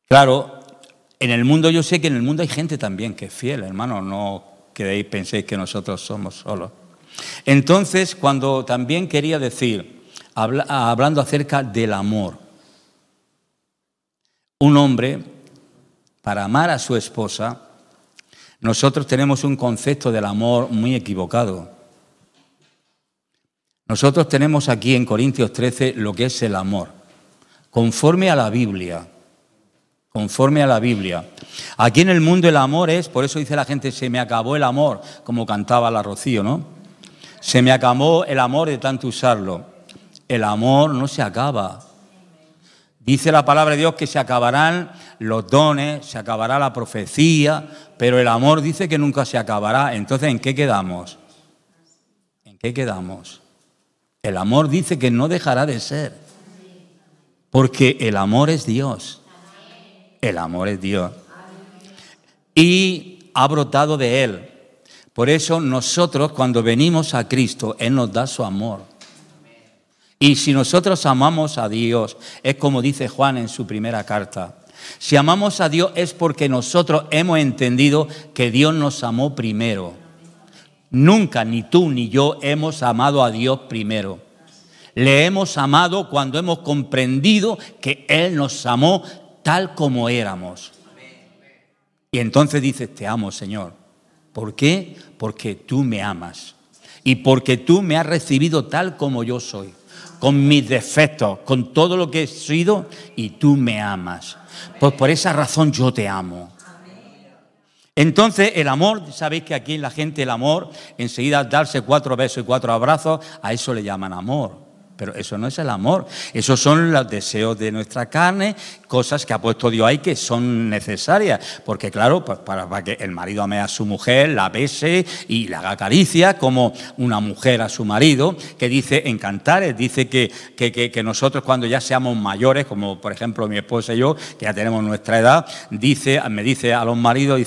Claro, en el mundo, yo sé que en el mundo hay gente también que es fiel, hermano, no penséis que nosotros somos solos. Entonces, cuando también quería decir, hablando acerca del amor, un hombre, para amar a su esposa, nosotros tenemos un concepto del amor muy equivocado. Nosotros tenemos aquí en Corintios 13 lo que es el amor, conforme a la Biblia. Conforme a la Biblia. Aquí en el mundo el amor es, por eso dice la gente, se me acabó el amor, como cantaba la Rocío, ¿no? Se me acabó el amor de tanto usarlo. El amor no se acaba. Dice la palabra de Dios que se acabarán los dones, se acabará la profecía, pero el amor dice que nunca se acabará. Entonces, ¿en qué quedamos? ¿En qué quedamos? El amor dice que no dejará de ser, porque el amor es Dios. El amor es Dios. Y ha brotado de Él. Por eso nosotros, cuando venimos a Cristo, Él nos da su amor. Y si nosotros amamos a Dios, es como dice Juan en su primera carta. Si amamos a Dios es porque nosotros hemos entendido que Dios nos amó primero. Nunca, ni tú ni yo, hemos amado a Dios primero. Le hemos amado cuando hemos comprendido que Él nos amó tal como éramos. Y entonces dices, te amo, Señor. ¿Por qué? Porque tú me amas. Y porque tú me has recibido tal como yo soy. Con mis defectos, con todo lo que he sido, y tú me amas. Pues por esa razón yo te amo. Entonces el amor, sabéis que aquí en la gente el amor, enseguida darse 4 besos y 4 abrazos, a eso le llaman amor. Pero eso no es el amor, esos son los deseos de nuestra carne, cosas que ha puesto Dios ahí que son necesarias. Porque claro, pues para que el marido ame a su mujer, la bese y la haga caricia, como una mujer a su marido, que dice en Cantares, dice que nosotros cuando ya seamos mayores, como por ejemplo mi esposa y yo, que ya tenemos nuestra edad, me dice a los maridos,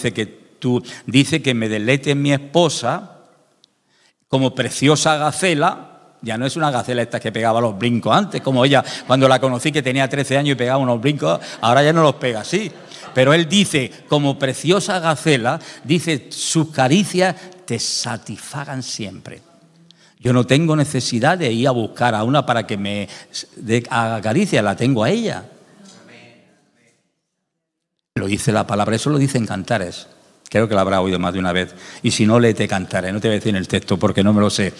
dice que me deleite mi esposa como preciosa gacela. Ya no es una gacela esta que pegaba los brincos antes, como ella, cuando la conocí que tenía 13 años y pegaba unos brincos, ahora ya no los pega así. Pero él dice, como preciosa gacela, dice, sus caricias te satisfagan siempre. Yo no tengo necesidad de ir a buscar a una para que me haga caricia, la tengo a ella. Lo dice la palabra, eso lo dice en Cantares. Creo que lo habrá oído más de una vez. Y si no, léete Cantares, no te voy a decir en el texto porque no me lo sé.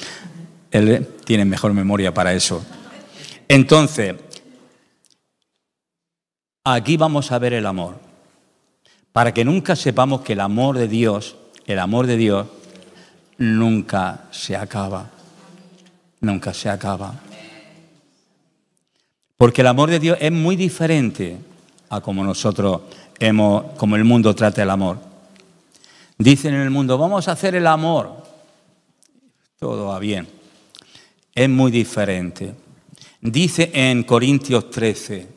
Él tiene mejor memoria para eso. Entonces, aquí vamos a ver el amor. Para que nunca sepamos que el amor de Dios nunca se acaba. Nunca se acaba. Porque el amor de Dios es muy diferente a como como el mundo trata el amor. Dicen en el mundo, vamos a hacer el amor. Todo va bien. Es muy diferente. Dice en Corintios 13,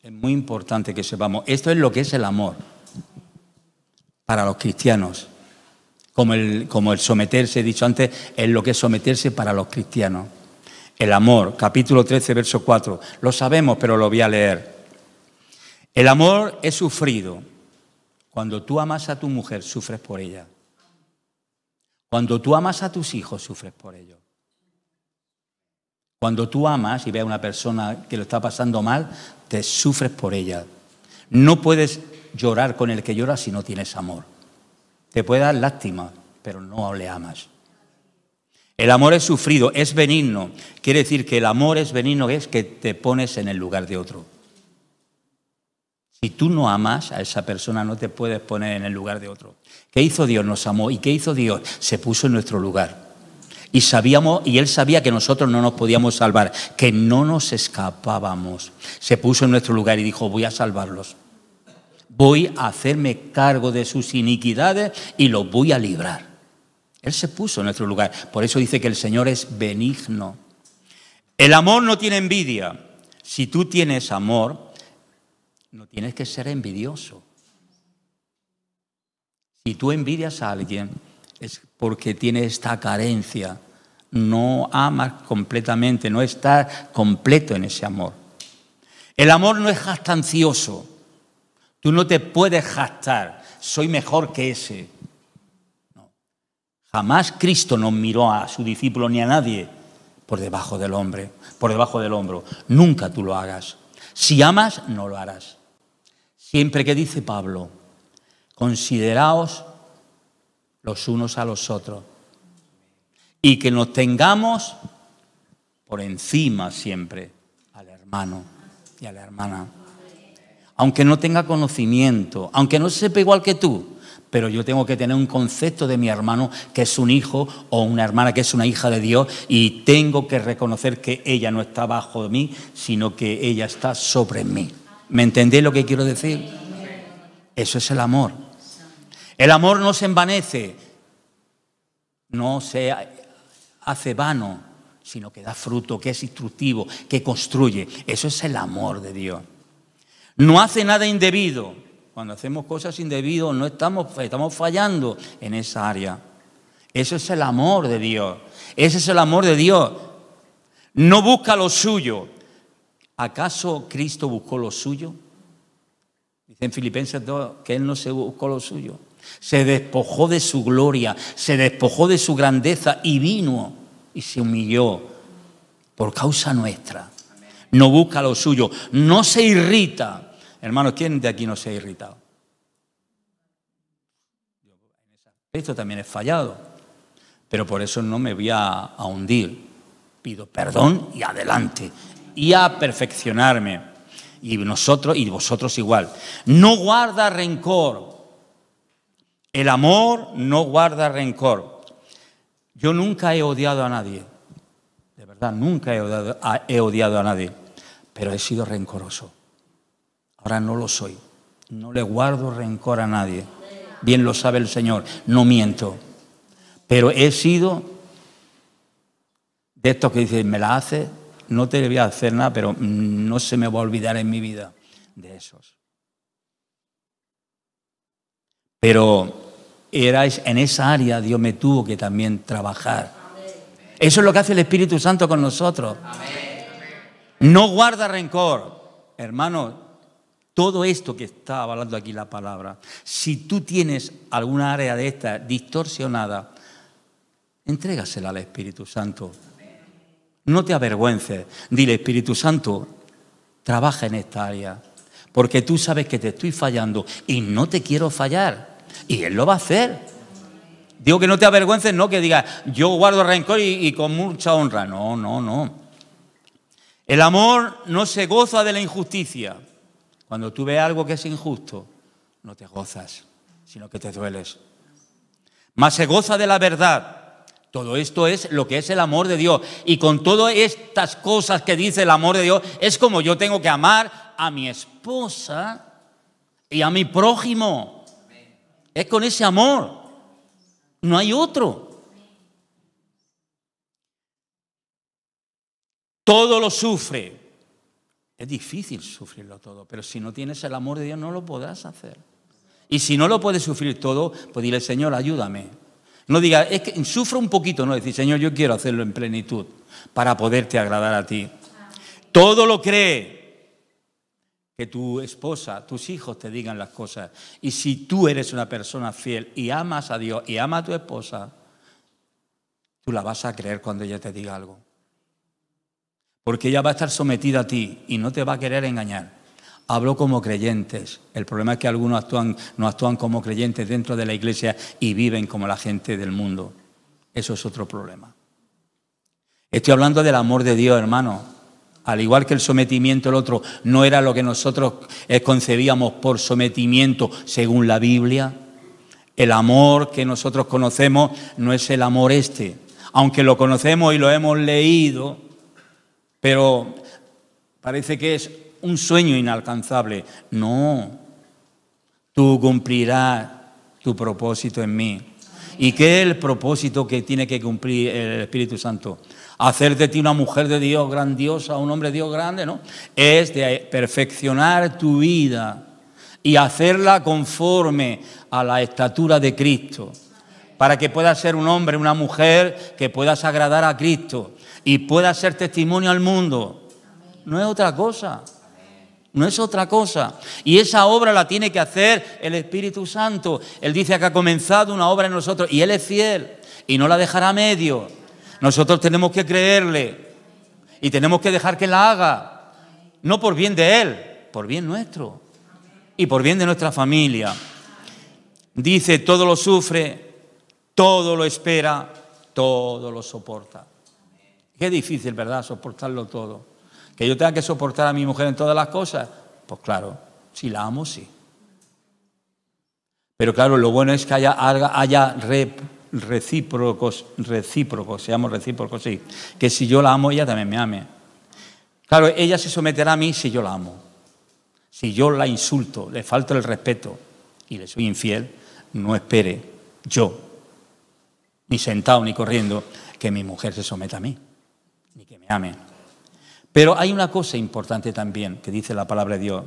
es muy importante que sepamos, esto es lo que es el amor para los cristianos, como el someterse, he dicho antes, es lo que es someterse para los cristianos. El amor, capítulo 13, verso 4, lo sabemos, pero lo voy a leer. El amor es sufrido. Cuando tú amas a tu mujer, sufres por ella. Cuando tú amas a tus hijos, sufres por ellos. Cuando tú amas y ves a una persona que lo está pasando mal, te sufres por ella. No puedes llorar con el que llora si no tienes amor. Te puede dar lástima, pero no le amas. El amor es sufrido, es benigno. Quiere decir que el amor es benigno, es que te pones en el lugar de otro. Si tú no amas a esa persona, no te puedes poner en el lugar de otro. ¿Qué hizo Dios? Nos amó. ¿Y qué hizo Dios? Se puso en nuestro lugar. Y Él sabía que nosotros no nos podíamos salvar, que no nos escapábamos. Se puso en nuestro lugar y dijo, voy a salvarlos. Voy a hacerme cargo de sus iniquidades y los voy a librar. Él se puso en nuestro lugar. Por eso dice que el Señor es benigno. El amor no tiene envidia. Si tú tienes amor, no tienes que ser envidioso. Si tú envidias a alguien, es porque tiene esta carencia. No amas completamente, no estás completo en ese amor. El amor no es jactancioso. Tú no te puedes jactar. Soy mejor que ese. Jamás Cristo nos miró a su discípulo ni a nadie por debajo del hombro. Nunca tú lo hagas. Si amas, no lo harás. Siempre que dice Pablo, consideraos los unos a los otros y que nos tengamos por encima siempre al hermano y a la hermana. Aunque no tenga conocimiento, aunque no sepa igual que tú, pero yo tengo que tener un concepto de mi hermano que es un hijo o una hermana que es una hija de Dios y tengo que reconocer que ella no está bajo de mí, sino que ella está sobre mí. ¿Me entendéis lo que quiero decir? Eso es el amor. El amor no se envanece, no se hace vano, sino que da fruto, que es instructivo, que construye. Eso es el amor de Dios. No hace nada indebido. Cuando hacemos cosas indebidas no estamos fallando en esa área. Eso es el amor de Dios. Ese es el amor de Dios. No busca lo suyo. ¿Acaso Cristo buscó lo suyo? Dice en Filipenses 2 que Él no se buscó lo suyo. Se despojó de su gloria, se despojó de su grandeza y vino y se humilló por causa nuestra. No busca lo suyo, no se irrita. Hermanos, ¿quién de aquí no se ha irritado? Esto también es fallado, pero por eso no me voy a hundir. Pido perdón y adelante, y a perfeccionarme. Y nosotros y vosotros igual. No guarda rencor. El amor no guarda rencor. Yo nunca he odiado a nadie. De verdad, nunca he odiado a nadie. Pero he sido rencoroso. Ahora no lo soy. No le guardo rencor a nadie. Bien lo sabe el Señor. No miento. Pero he sido de estos que dicen, me la haces, no te voy a hacer nada, pero no se me va a olvidar en mi vida de esos. Pero en esa área Dios me tuvo que también trabajar. Eso es lo que hace el Espíritu Santo con nosotros. No guarda rencor. Hermano, todo esto que está hablando aquí la palabra, si tú tienes alguna área de esta distorsionada, entrégasela al Espíritu Santo. No te avergüences. Dile, Espíritu Santo, trabaja en esta área, porque tú sabes que te estoy fallando y no te quiero fallar. Y Él lo va a hacer. Digo que no te avergüences, no que digas, yo guardo rencor y con mucha honra. No, no, no. El amor no se goza de la injusticia. Cuando tú ves algo que es injusto, no te gozas, sino que te dueles. Mas se goza de la verdad. Todo esto es lo que es el amor de Dios. Y con todas estas cosas que dice el amor de Dios, es como yo tengo que amar a mi esposa y a mi prójimo. Es con ese amor. No hay otro. Todo lo sufre. Es difícil sufrirlo todo, pero si no tienes el amor de Dios no lo podrás hacer. Y si no lo puedes sufrir todo, pues dile, Señor, ayúdame. No diga, es que sufro un poquito, no, decir, Señor, yo quiero hacerlo en plenitud para poderte agradar a ti. Todo lo cree. Que tu esposa, tus hijos te digan las cosas. Y si tú eres una persona fiel y amas a Dios y amas a tu esposa, tú la vas a creer cuando ella te diga algo. Porque ella va a estar sometida a ti y no te va a querer engañar. Hablo como creyentes. El problema es que algunos no actúan como creyentes dentro de la iglesia y viven como la gente del mundo. Eso es otro problema. Estoy hablando del amor de Dios, hermano. Al igual que el sometimiento del otro no era lo que nosotros concebíamos por sometimiento según la Biblia, el amor que nosotros conocemos no es el amor este. Aunque lo conocemos y lo hemos leído, pero parece que es un sueño inalcanzable. No, tú cumplirás tu propósito en mí. ¿Y qué es el propósito que tiene que cumplir el Espíritu Santo? Hacer de ti una mujer de Dios grandiosa, un hombre de Dios grande, ¿no? Es de perfeccionar tu vida y hacerla conforme a la estatura de Cristo, para que puedas ser un hombre, una mujer que puedas agradar a Cristo y puedas ser testimonio al mundo. No es otra cosa. No es otra cosa. Y esa obra la tiene que hacer el Espíritu Santo. Él dice que ha comenzado una obra en nosotros y Él es fiel y no la dejará a medio. Nosotros tenemos que creerle y tenemos que dejar que la haga. No por bien de Él, por bien nuestro y por bien de nuestra familia. Dice, todo lo sufre, todo lo espera, todo lo soporta. Qué difícil, ¿verdad? Soportarlo todo. ¿Que yo tenga que soportar a mi mujer en todas las cosas? Pues claro, si la amo, sí. Pero claro, lo bueno es que haya recíprocos, seamos recíprocos, sí. Que si yo la amo, ella también me ame. Claro, ella se someterá a mí si yo la amo. Si yo la insulto, le falto el respeto y le soy infiel, no espere yo, ni sentado ni corriendo, que mi mujer se someta a mí, ni que me ame. Pero hay una cosa importante también que dice la palabra de Dios,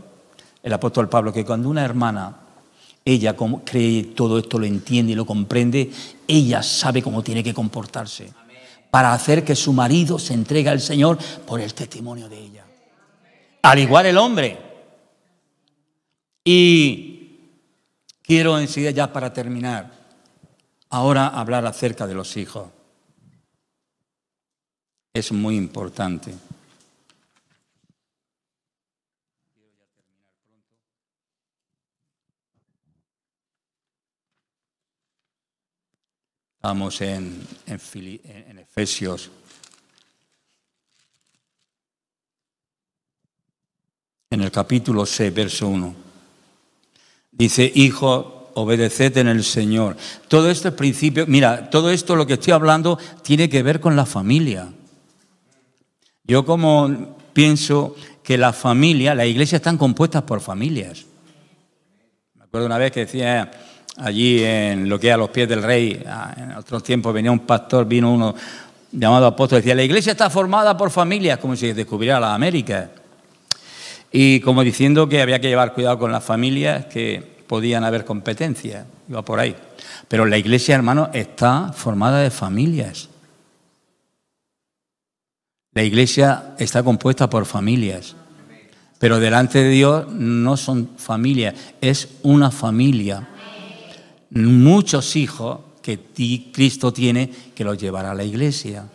el apóstol Pablo, que cuando una hermana, ella cree todo esto, lo entiende y lo comprende, ella sabe cómo tiene que comportarse para hacer que su marido se entregue al Señor por el testimonio de ella. Al igual el hombre. Y quiero enseguida, ya para terminar, ahora hablar acerca de los hijos. Es muy importante. Estamos en Efesios. En el capítulo 6, verso 1. Dice, hijos, obedeced en el Señor. Todo esto es principio. Mira, todo esto, lo que estoy hablando, tiene que ver con la familia. Yo como pienso que la familia, la iglesia están compuestas por familias. Me acuerdo una vez que decía allí en lo que es a los pies del rey, en otros tiempos venía un pastor, vino uno llamado apóstol, decía, la iglesia está formada por familias, como si descubriera la América. Y como diciendo que había que llevar cuidado con las familias, que podían haber competencias, iba por ahí. Pero la iglesia, hermano, está formada de familias. La iglesia está compuesta por familias, pero delante de Dios no son familias, es una familia. Muchos hijos que Cristo tiene que los llevará a la iglesia.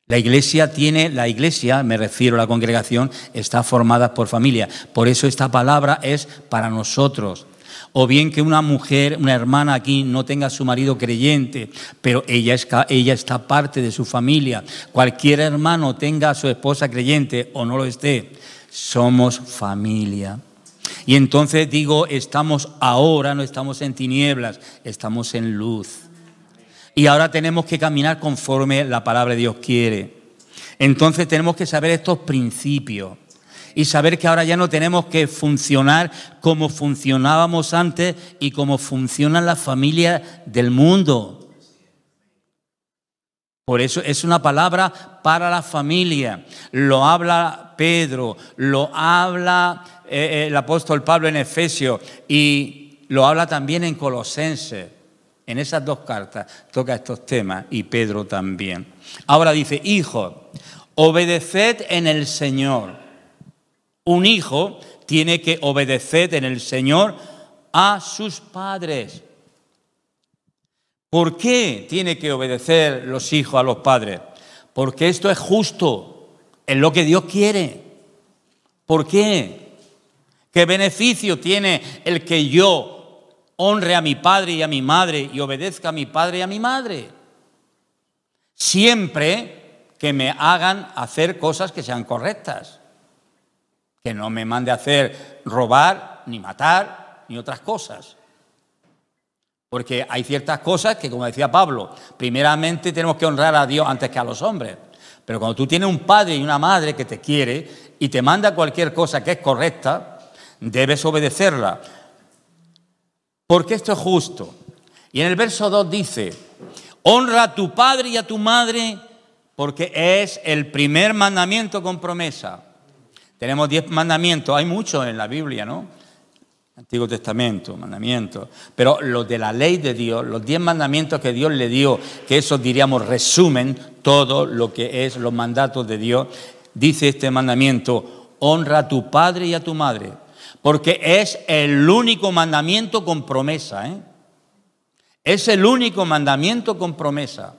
La iglesia, me refiero a la congregación, está formada por familias. Por eso esta palabra es para nosotros. O bien que una mujer, una hermana aquí no tenga a su marido creyente, pero ella está parte de su familia. Cualquier hermano tenga a su esposa creyente o no lo esté, somos familia. Y entonces digo, no estamos en tinieblas, estamos en luz. Y ahora tenemos que caminar conforme la palabra de Dios quiere. Entonces tenemos que saber estos principios. Y saber que ahora ya no tenemos que funcionar como funcionábamos antes y como funcionan las familias del mundo. Por eso es una palabra para la familia. Lo habla Pedro, lo habla el apóstol Pablo en Efesios y lo habla también en Colosenses. En esas dos cartas toca estos temas y Pedro también. Ahora dice, hijos, obedeced en el Señor. Un hijo tiene que obedecer en el Señor a sus padres. ¿Por qué tiene que obedecer los hijos a los padres? Porque esto es justo, es lo que Dios quiere. ¿Por qué? ¿Qué beneficio tiene el que yo honre a mi padre y a mi madre y obedezca a mi padre y a mi madre? Siempre que me hagan hacer cosas que sean correctas. Que no me mande a hacer robar, ni matar, ni otras cosas. Porque hay ciertas cosas que, como decía Pablo, primeramente tenemos que honrar a Dios antes que a los hombres. Pero cuando tú tienes un padre y una madre que te quiere y te manda cualquier cosa que es correcta, debes obedecerla. Porque esto es justo. Y en el verso 2 dice, honra a tu padre y a tu madre porque es el primer mandamiento con promesa. Tenemos 10 mandamientos, hay muchos en la Biblia, ¿no? Antiguo Testamento, mandamientos. Pero los de la ley de Dios, los 10 mandamientos que Dios le dio, que esos diríamos resumen todo lo que es los mandatos de Dios, dice este mandamiento, honra a tu padre y a tu madre, porque es el único mandamiento con promesa, ¿eh? Es el único mandamiento con promesa.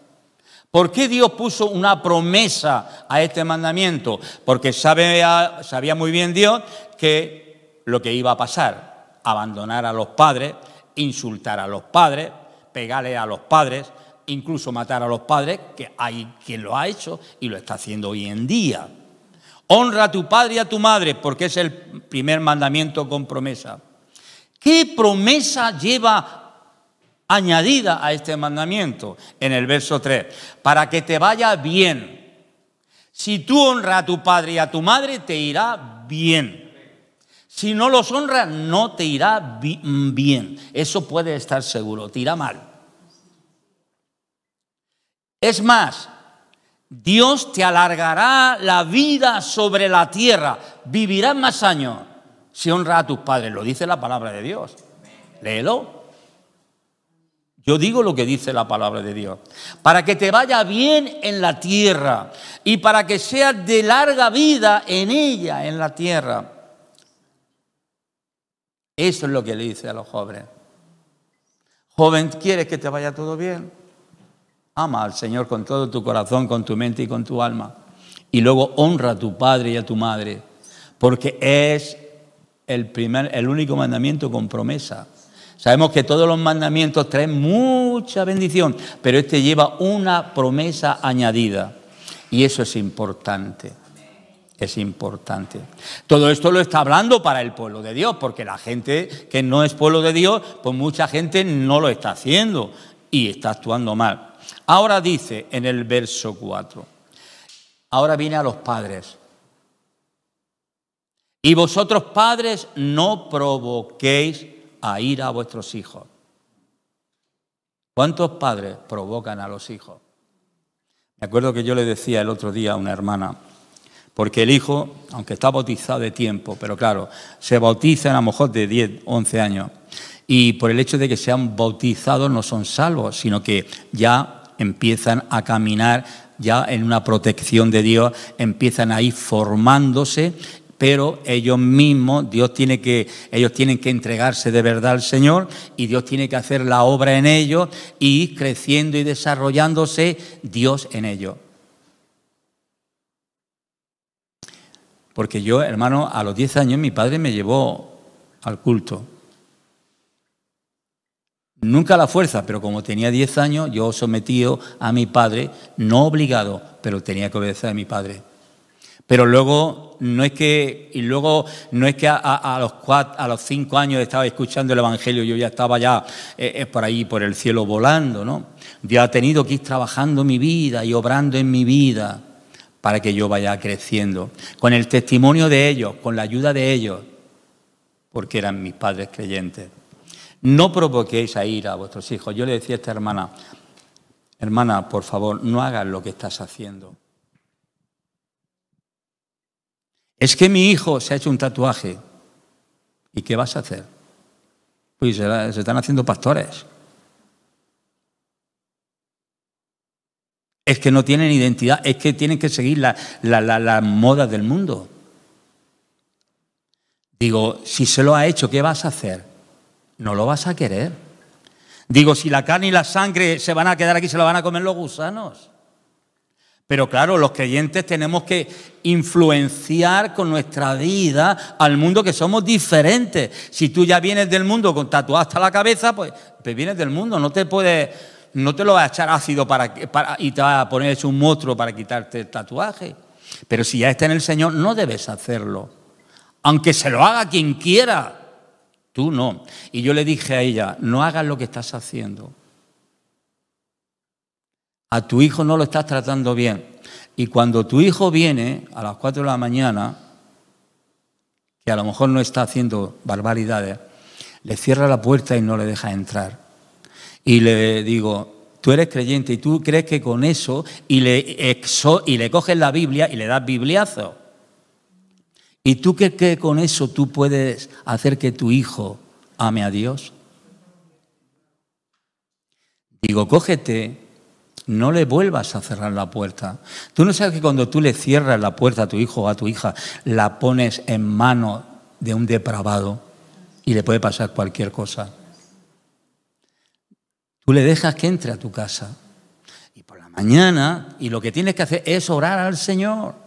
¿Por qué Dios puso una promesa a este mandamiento? Porque sabía muy bien Dios que lo que iba a pasar, abandonar a los padres, insultar a los padres, pegarle a los padres, incluso matar a los padres, que hay quien lo ha hecho y lo está haciendo hoy en día. Honra a tu padre y a tu madre, porque es el primer mandamiento con promesa. ¿Qué promesa lleva añadida a este mandamiento? En el verso 3, para que te vaya bien. Si tú honras a tu padre y a tu madre, te irá bien. Si no los honras, no te irá bien. Eso puede estar seguro, te irá mal. Es más, Dios te alargará la vida sobre la tierra. Vivirás más años si honras a tus padres. Lo dice la palabra de Dios. Léelo. Yo digo lo que dice la palabra de Dios. Para que te vaya bien en la tierra y para que seas de larga vida en ella, en la tierra. Eso es lo que le dice a los jóvenes. Joven, ¿quieres que te vaya todo bien? Ama al Señor con todo tu corazón, con tu mente y con tu alma. Y luego honra a tu padre y a tu madre, porque es el único mandamiento con promesa. Sabemos que todos los mandamientos traen mucha bendición, pero este lleva una promesa añadida. Y eso es importante. Es importante. Todo esto lo está hablando para el pueblo de Dios, porque la gente que no es pueblo de Dios, pues mucha gente no lo está haciendo y está actuando mal. Ahora dice en el verso 4, ahora viene a los padres. Y vosotros padres no provoquéis a ira a vuestros hijos. ¿Cuántos padres provocan a los hijos? Me acuerdo que yo le decía el otro día a una hermana, porque el hijo, aunque está bautizado de tiempo, pero claro, se bautizan a lo mejor de 10, 11 años, y por el hecho de que sean bautizados no son salvos, sino que ya empiezan a caminar ya en una protección de Dios, empiezan a ir formándose, pero ellos mismos, ellos tienen que entregarse de verdad al Señor y Dios tiene que hacer la obra en ellos y ir creciendo y desarrollándose Dios en ellos. Porque yo, hermano, a los 10 años mi padre me llevó al culto. Nunca a la fuerza, pero como tenía 10 años, yo sometido a mi padre, no obligado, pero tenía que obedecer a mi padre. Pero luego no es que a los 5 años estaba escuchando el Evangelio, yo ya estaba por ahí, por el cielo volando, ¿no? Dios ha tenido que ir trabajando mi vida y obrando en mi vida para que yo vaya creciendo. Con el testimonio de ellos, con la ayuda de ellos, porque eran mis padres creyentes. No provoquéis a ira a vuestros hijos. Yo le decía a esta hermana, por favor, no hagas lo que estás haciendo. Es que mi hijo se ha hecho un tatuaje. ¿Y qué vas a hacer? Pues se están haciendo pastores. Es que no tienen identidad, es que tienen que seguir las modas del mundo. Digo, si se lo ha hecho, ¿qué vas a hacer? No lo vas a querer. Digo, si la carne y la sangre se van a quedar aquí, se la van a comer los gusanos. Pero claro, los creyentes tenemos que influenciar con nuestra vida al mundo, que somos diferentes. Si tú ya vienes del mundo con tatuado hasta la cabeza, pues vienes del mundo, no te lo vas a echar ácido y te vas a poner un monstruo para quitarte el tatuaje. Pero si ya está en el Señor, no debes hacerlo. Aunque se lo haga quien quiera, tú no. Y yo le dije a ella, no hagas lo que estás haciendo. A tu hijo no lo estás tratando bien. Y cuando tu hijo viene a las 4 de la mañana, que a lo mejor no está haciendo barbaridades, le cierra la puerta y no le deja entrar. Y le digo, tú eres creyente y tú crees que con eso, y le coges la Biblia y le das bibliazo. ¿Y tú crees que con eso tú puedes hacer que tu hijo ame a Dios? Digo, cógete, no le vuelvas a cerrar la puerta. ¿Tú no sabes que cuando tú le cierras la puerta a tu hijo o a tu hija, la pones en manos de un depravado y le puede pasar cualquier cosa? Tú le dejas que entre a tu casa y por la mañana, y lo que tienes que hacer es orar al Señor.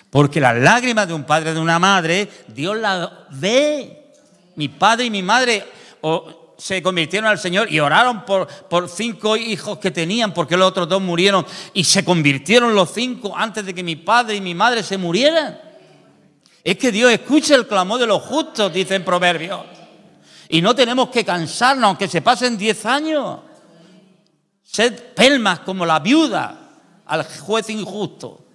Porque las lágrimas de un padre, de una madre, Dios las ve. Mi padre y mi madre se convirtieron al Señor y oraron por 5 hijos que tenían, porque los otros 2 murieron, y se convirtieron los 5 antes de que mi padre y mi madre se murieran. Es que Dios escucha el clamor de los justos, dice en Proverbios. Y no tenemos que cansarnos, aunque se pasen 10 años. Sed pelmas como la viuda al juez injusto.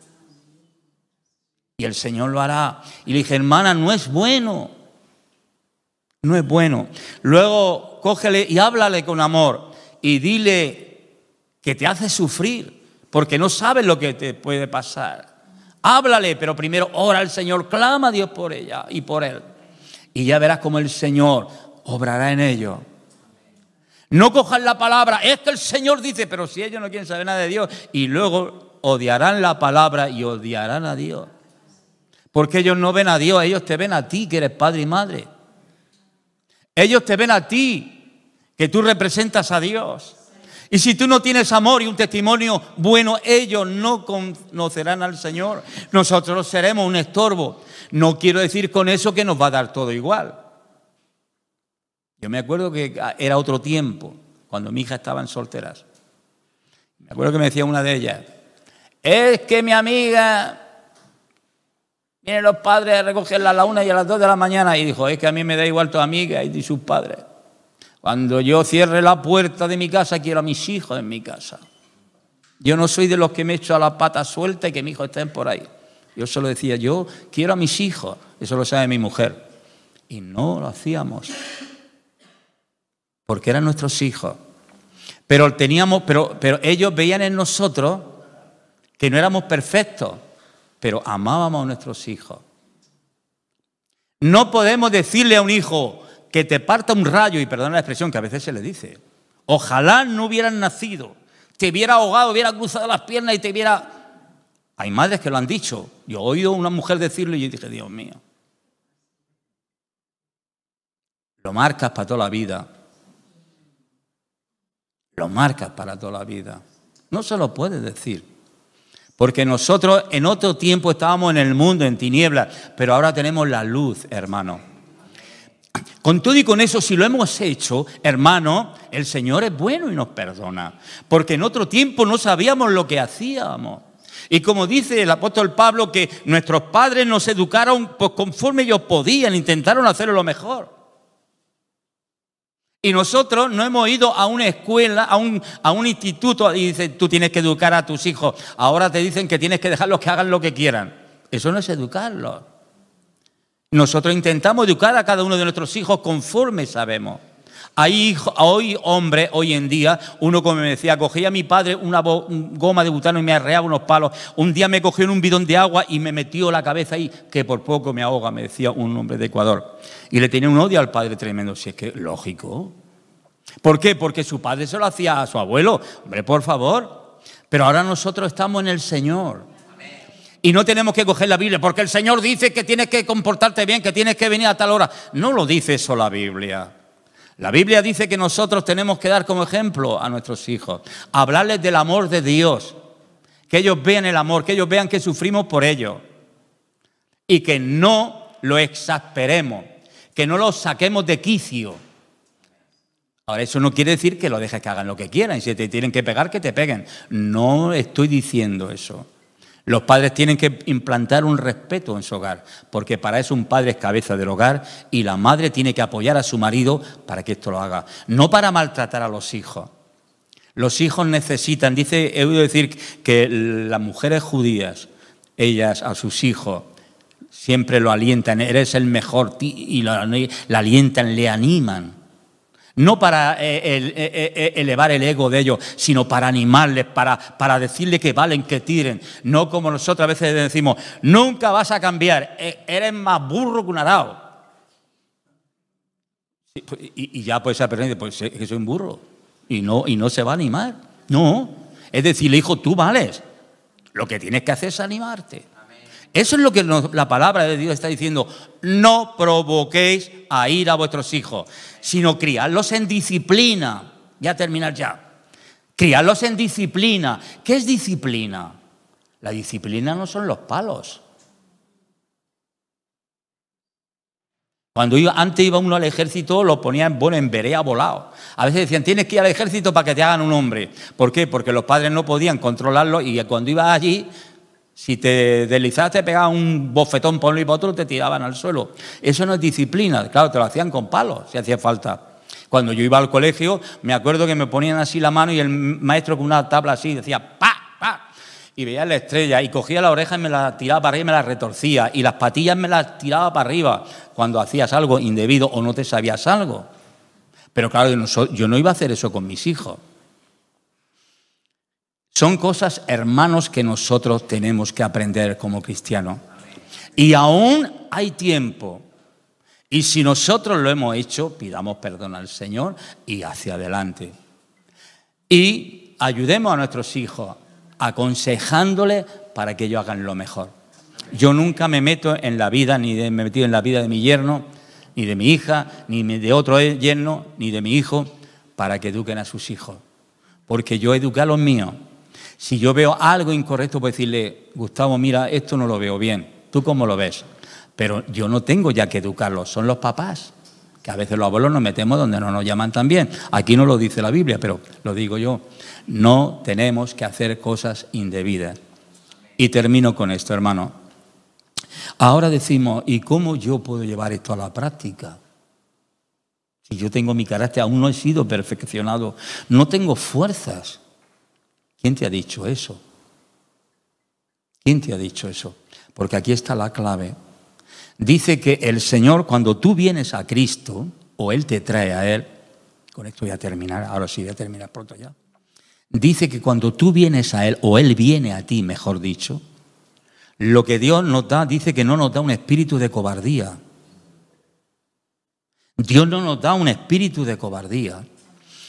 Y el Señor lo hará. Y le dije, hermana, no es bueno. No es bueno. Luego cógele y háblale con amor y dile que te hace sufrir porque no sabes lo que te puede pasar. Háblale, pero primero ora al Señor, clama a Dios por ella y por él. Y ya verás cómo el Señor obrará en ellos. No cojan la palabra, es que el Señor dice, pero si ellos no quieren saber nada de Dios, y luego odiarán la palabra y odiarán a Dios. Porque ellos no ven a Dios, ellos te ven a ti, que eres padre y madre. Ellos te ven a ti, que tú representas a Dios. Y si tú no tienes amor y un testimonio bueno, ellos no conocerán al Señor. Nosotros seremos un estorbo. No quiero decir con eso que nos va a dar todo igual. Yo me acuerdo que era otro tiempo, cuando mi hija estaba en solteras. Me acuerdo que me decía una de ellas, es que mi amiga, vienen los padres a recogerla a la 1 y a las 2 de la mañana. Y dijo, es que a mí me da igual tu amiga y sus padres. Cuando yo cierre la puerta de mi casa, quiero a mis hijos en mi casa. Yo no soy de los que me echo a la pata suelta y que mis hijos estén por ahí. Yo solo decía, yo quiero a mis hijos. Eso lo sabe mi mujer. Y no lo hacíamos. Porque eran nuestros hijos. Pero ellos veían en nosotros que no éramos perfectos, pero amábamos a nuestros hijos. No podemos decirle a un hijo que te parta un rayo, y perdona la expresión que a veces se le dice, ojalá no hubieran nacido, te hubiera ahogado, hubiera cruzado las piernas y te hubiera... Hay madres que lo han dicho. Yo he oído a una mujer decirlo y yo dije, Dios mío. Lo marcas para toda la vida. Lo marcas para toda la vida. No se lo puedes decir. Porque nosotros en otro tiempo estábamos en el mundo, en tinieblas, pero ahora tenemos la luz, hermano. Con todo y con eso, si lo hemos hecho, hermano, el Señor es bueno y nos perdona. Porque en otro tiempo no sabíamos lo que hacíamos. Y como dice el apóstol Pablo, que nuestros padres nos educaron pues, conforme ellos podían, intentaron hacerlo lo mejor. Y nosotros no hemos ido a una escuela, a un instituto y dicen, tú tienes que educar a tus hijos. Ahora te dicen que tienes que dejarlos que hagan lo que quieran. Eso no es educarlos. Nosotros intentamos educar a cada uno de nuestros hijos conforme sabemos. Hay hombres, hoy en día, uno como me decía, cogía a mi padre una goma de butano y me arreaba unos palos. Un día me cogió en un bidón de agua y me metió la cabeza ahí, que por poco me ahoga, me decía un hombre de Ecuador. Y le tenía un odio al padre tremendo. Si es que, lógico. ¿Por qué? Porque su padre se lo hacía a su abuelo. Hombre, por favor. Pero ahora nosotros estamos en el Señor. Y no tenemos que coger la Biblia, porque el Señor dice que tienes que comportarte bien, que tienes que venir a tal hora. No lo dice eso la Biblia. La Biblia dice que nosotros tenemos que dar como ejemplo a nuestros hijos, hablarles del amor de Dios que ellos vean el amor, que ellos vean que sufrimos por ellos y que no lo exasperemos, que no lo saquemos de quicio. Ahora, eso no quiere decir que lo dejes que hagan lo que quieran y si te tienen que pegar, que te peguen. No estoy diciendo eso. Los padres tienen que implantar un respeto en su hogar, porque para eso un padre es cabeza del hogar y la madre tiene que apoyar a su marido para que esto lo haga, no para maltratar a los hijos. Los hijos necesitan, he oído decir que las mujeres judías, ellas a sus hijos siempre lo alientan, eres el mejor, y la alientan, le animan. No para elevar el ego de ellos, sino para animarles, para decirles que valen, que tiren. No como nosotros a veces decimos, nunca vas a cambiar, eres más burro que un arao. Y ya pues se aprende, pues es que soy un burro. Y no se va a animar. No, es decirle, hijo, tú vales. Lo que tienes que hacer es animarte. Eso es lo que la palabra de Dios está diciendo. No provoquéis a ira a vuestros hijos, sino criadlos en disciplina. Ya terminar ya. Criadlos en disciplina. ¿Qué es disciplina? La disciplina no son los palos. Cuando antes iba uno al ejército, lo ponían en berea volado. A veces decían, tienes que ir al ejército para que te hagan un hombre. ¿Por qué? Porque los padres no podían controlarlo y cuando ibas allí, si te deslizabas, te pegaban un bofetón por uno y por otro, te tiraban al suelo. Eso no es disciplina. Claro, te lo hacían con palos, si hacía falta. Cuando yo iba al colegio, me acuerdo que me ponían así la mano y el maestro con una tabla así decía, ¡pa! ¡pa! Y veía la estrella y cogía la oreja y me la tiraba para arriba y me la retorcía. Y las patillas me las tiraba para arriba cuando hacías algo indebido o no te sabías algo. Pero claro, yo no iba a hacer eso con mis hijos. Son cosas, hermanos, que nosotros tenemos que aprender como cristianos. Y aún hay tiempo. Y si nosotros lo hemos hecho, pidamos perdón al Señor y hacia adelante. Y ayudemos a nuestros hijos, aconsejándoles para que ellos hagan lo mejor. Yo nunca me meto en la vida, me he metido en la vida de mi yerno, ni de mi hija, ni de otro yerno, ni de mi hijo, para que eduquen a sus hijos. Porque yo eduqué a los míos. Si yo veo algo incorrecto, puedo decirle, Gustavo, mira, esto no lo veo bien. ¿Tú cómo lo ves? Pero yo no tengo ya que educarlos, son los papás. Que a veces los abuelos nos metemos donde no nos llaman tan bien. Aquí no lo dice la Biblia, pero lo digo yo. No tenemos que hacer cosas indebidas. Y termino con esto, hermano. Ahora decimos, ¿y cómo yo puedo llevar esto a la práctica? Si yo tengo mi carácter, aún no he sido perfeccionado, no tengo fuerzas. ¿Quién te ha dicho eso? ¿Quién te ha dicho eso? Porque aquí está la clave. Dice que el Señor, cuando tú vienes a Cristo, o Él te trae a Él, con esto voy a terminar, ahora sí voy a terminar pronto ya. Dice que cuando tú vienes a Él, o Él viene a ti, mejor dicho, lo que Dios nos da, dice que no nos da un espíritu de cobardía. Dios no nos da un espíritu de cobardía,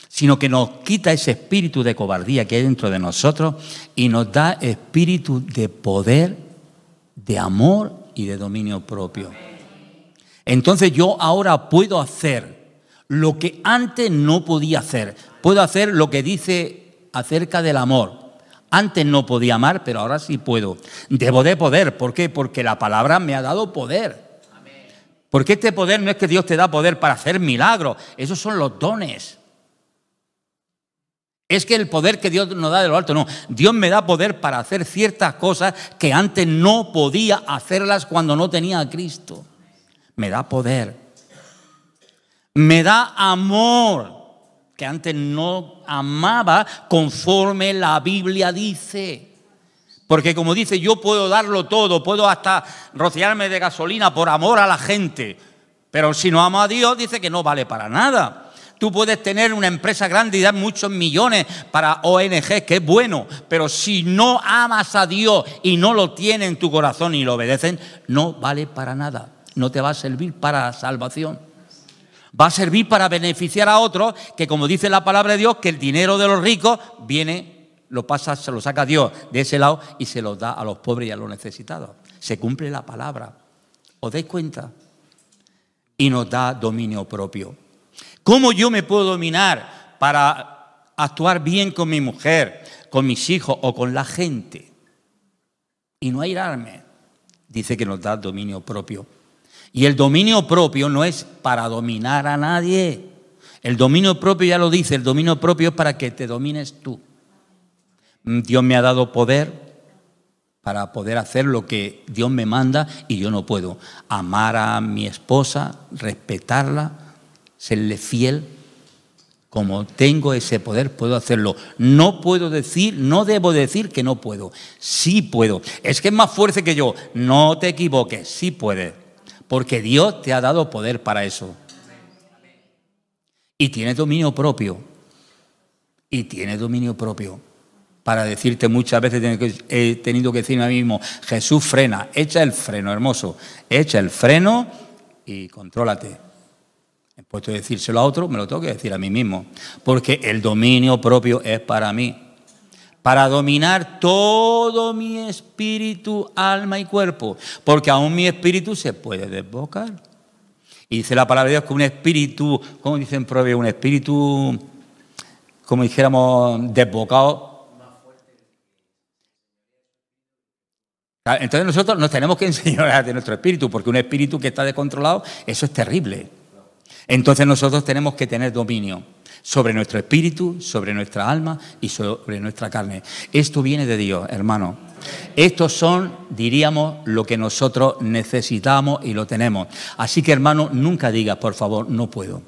sino que nos quita ese espíritu de cobardía que hay dentro de nosotros y nos da espíritu de poder, de amor y de dominio propio. Entonces yo ahora puedo hacer lo que antes no podía hacer. Puedo hacer lo que dice acerca del amor. Antes no podía amar, pero ahora sí puedo. Debo de poder. ¿Por qué? Porque la palabra me ha dado poder. Porque este poder no es que Dios te da poder para hacer milagros. Esos son los dones. Es que el poder que Dios nos da de lo alto, no. Dios me da poder para hacer ciertas cosas que antes no podía hacerlas cuando no tenía a Cristo. Me da poder. Me da amor, que antes no amaba conforme la Biblia dice. Porque como dice, yo puedo darlo todo, puedo hasta rociarme de gasolina por amor a la gente. Pero si no amo a Dios, dice que no vale para nada. Tú puedes tener una empresa grande y dar muchos millones para ONG, que es bueno, pero si no amas a Dios y no lo tienes en tu corazón y lo obedecen, no vale para nada. No te va a servir para la salvación. Va a servir para beneficiar a otros, que como dice la palabra de Dios, que el dinero de los ricos viene, lo pasa, se lo saca Dios de ese lado y se lo da a los pobres y a los necesitados. Se cumple la palabra. ¿Os dais cuenta? Y nos da dominio propio. ¿Cómo yo me puedo dominar para actuar bien con mi mujer, con mis hijos o con la gente. Y no airarme. Dice que nos da dominio propio. Y el dominio propio no es para dominar a nadie. El dominio propio, ya lo dice, el dominio propio es para que te domines tú. Dios me ha dado poder para poder hacer lo que Dios me manda y yo no puedo. Amar a mi esposa, respetarla, serle fiel. Como tengo ese poder, puedo hacerlo. No puedo decir, no debo decir que no puedo. Sí puedo. Es que es más fuerte que yo. No te equivoques, sí puedes. Porque Dios te ha dado poder para eso. Y tienes dominio propio. Y tienes dominio propio. Para decirte muchas veces he tenido que decirme a mí mismo, Jesús, frena, echa el freno, hermoso. Echa el freno y contrólate. He puesto de decírselo a otro, me lo tengo que decir a mí mismo. Porque el dominio propio es para mí. Para dominar todo mi espíritu, alma y cuerpo. Porque aún mi espíritu se puede desbocar. Y dice la palabra de Dios que un espíritu, ¿cómo dicen Proverbios? Un espíritu, como dijéramos, desbocado. Entonces nosotros nos tenemos que enseñar de nuestro espíritu, porque un espíritu que está descontrolado, eso es terrible. Entonces nosotros tenemos que tener dominio sobre nuestro espíritu, sobre nuestra alma y sobre nuestra carne. Esto viene de Dios, hermano. Estos son, diríamos, lo que nosotros necesitamos y lo tenemos. Así que, hermano, nunca digas, por favor, no puedo.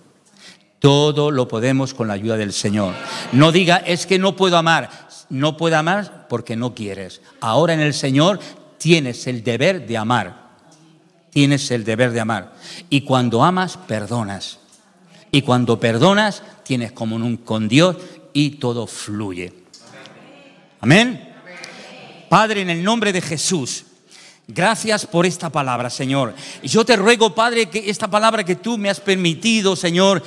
Todo lo podemos con la ayuda del Señor. No diga, es que no puedo amar. No puedo amar porque no quieres. Ahora en el Señor tienes el deber de amar. Tienes el deber de amar. Y cuando amas, perdonas. Y cuando perdonas, tienes comunión con Dios y todo fluye. Amén. Padre, en el nombre de Jesús, gracias por esta palabra, Señor. Yo te ruego, Padre, que esta palabra que tú me has permitido, Señor,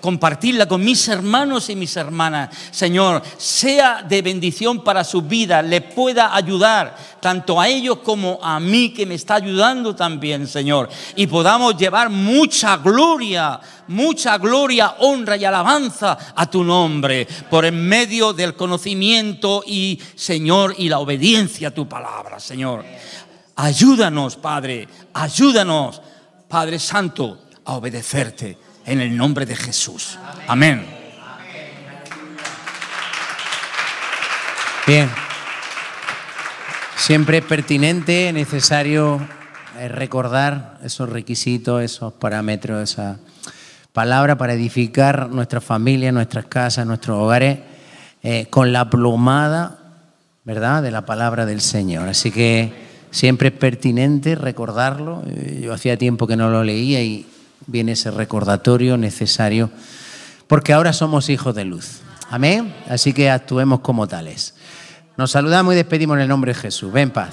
compartirla con mis hermanos y mis hermanas, Señor, sea de bendición para su vida, le pueda ayudar tanto a ellos como a mí, que me está ayudando también, Señor. Y podamos llevar mucha gloria, honra y alabanza a tu nombre, por en medio del conocimiento y, Señor, y la obediencia a tu palabra, Señor. Ayúdanos, Padre, ayúdanos, Padre Santo, a obedecerte en el nombre de Jesús. Amén. Bien. Siempre es pertinente, necesario recordar esos requisitos, esos parámetros, esa palabra para edificar nuestras familias, nuestras casas, nuestros hogares, con la plomada, ¿verdad?, de la palabra del Señor. Así que siempre es pertinente recordarlo. Yo hacía tiempo que no lo leía y viene ese recordatorio necesario, porque ahora somos hijos de luz. Amén. Así que actuemos como tales. Nos saludamos y despedimos en el nombre de Jesús. Ven, paz.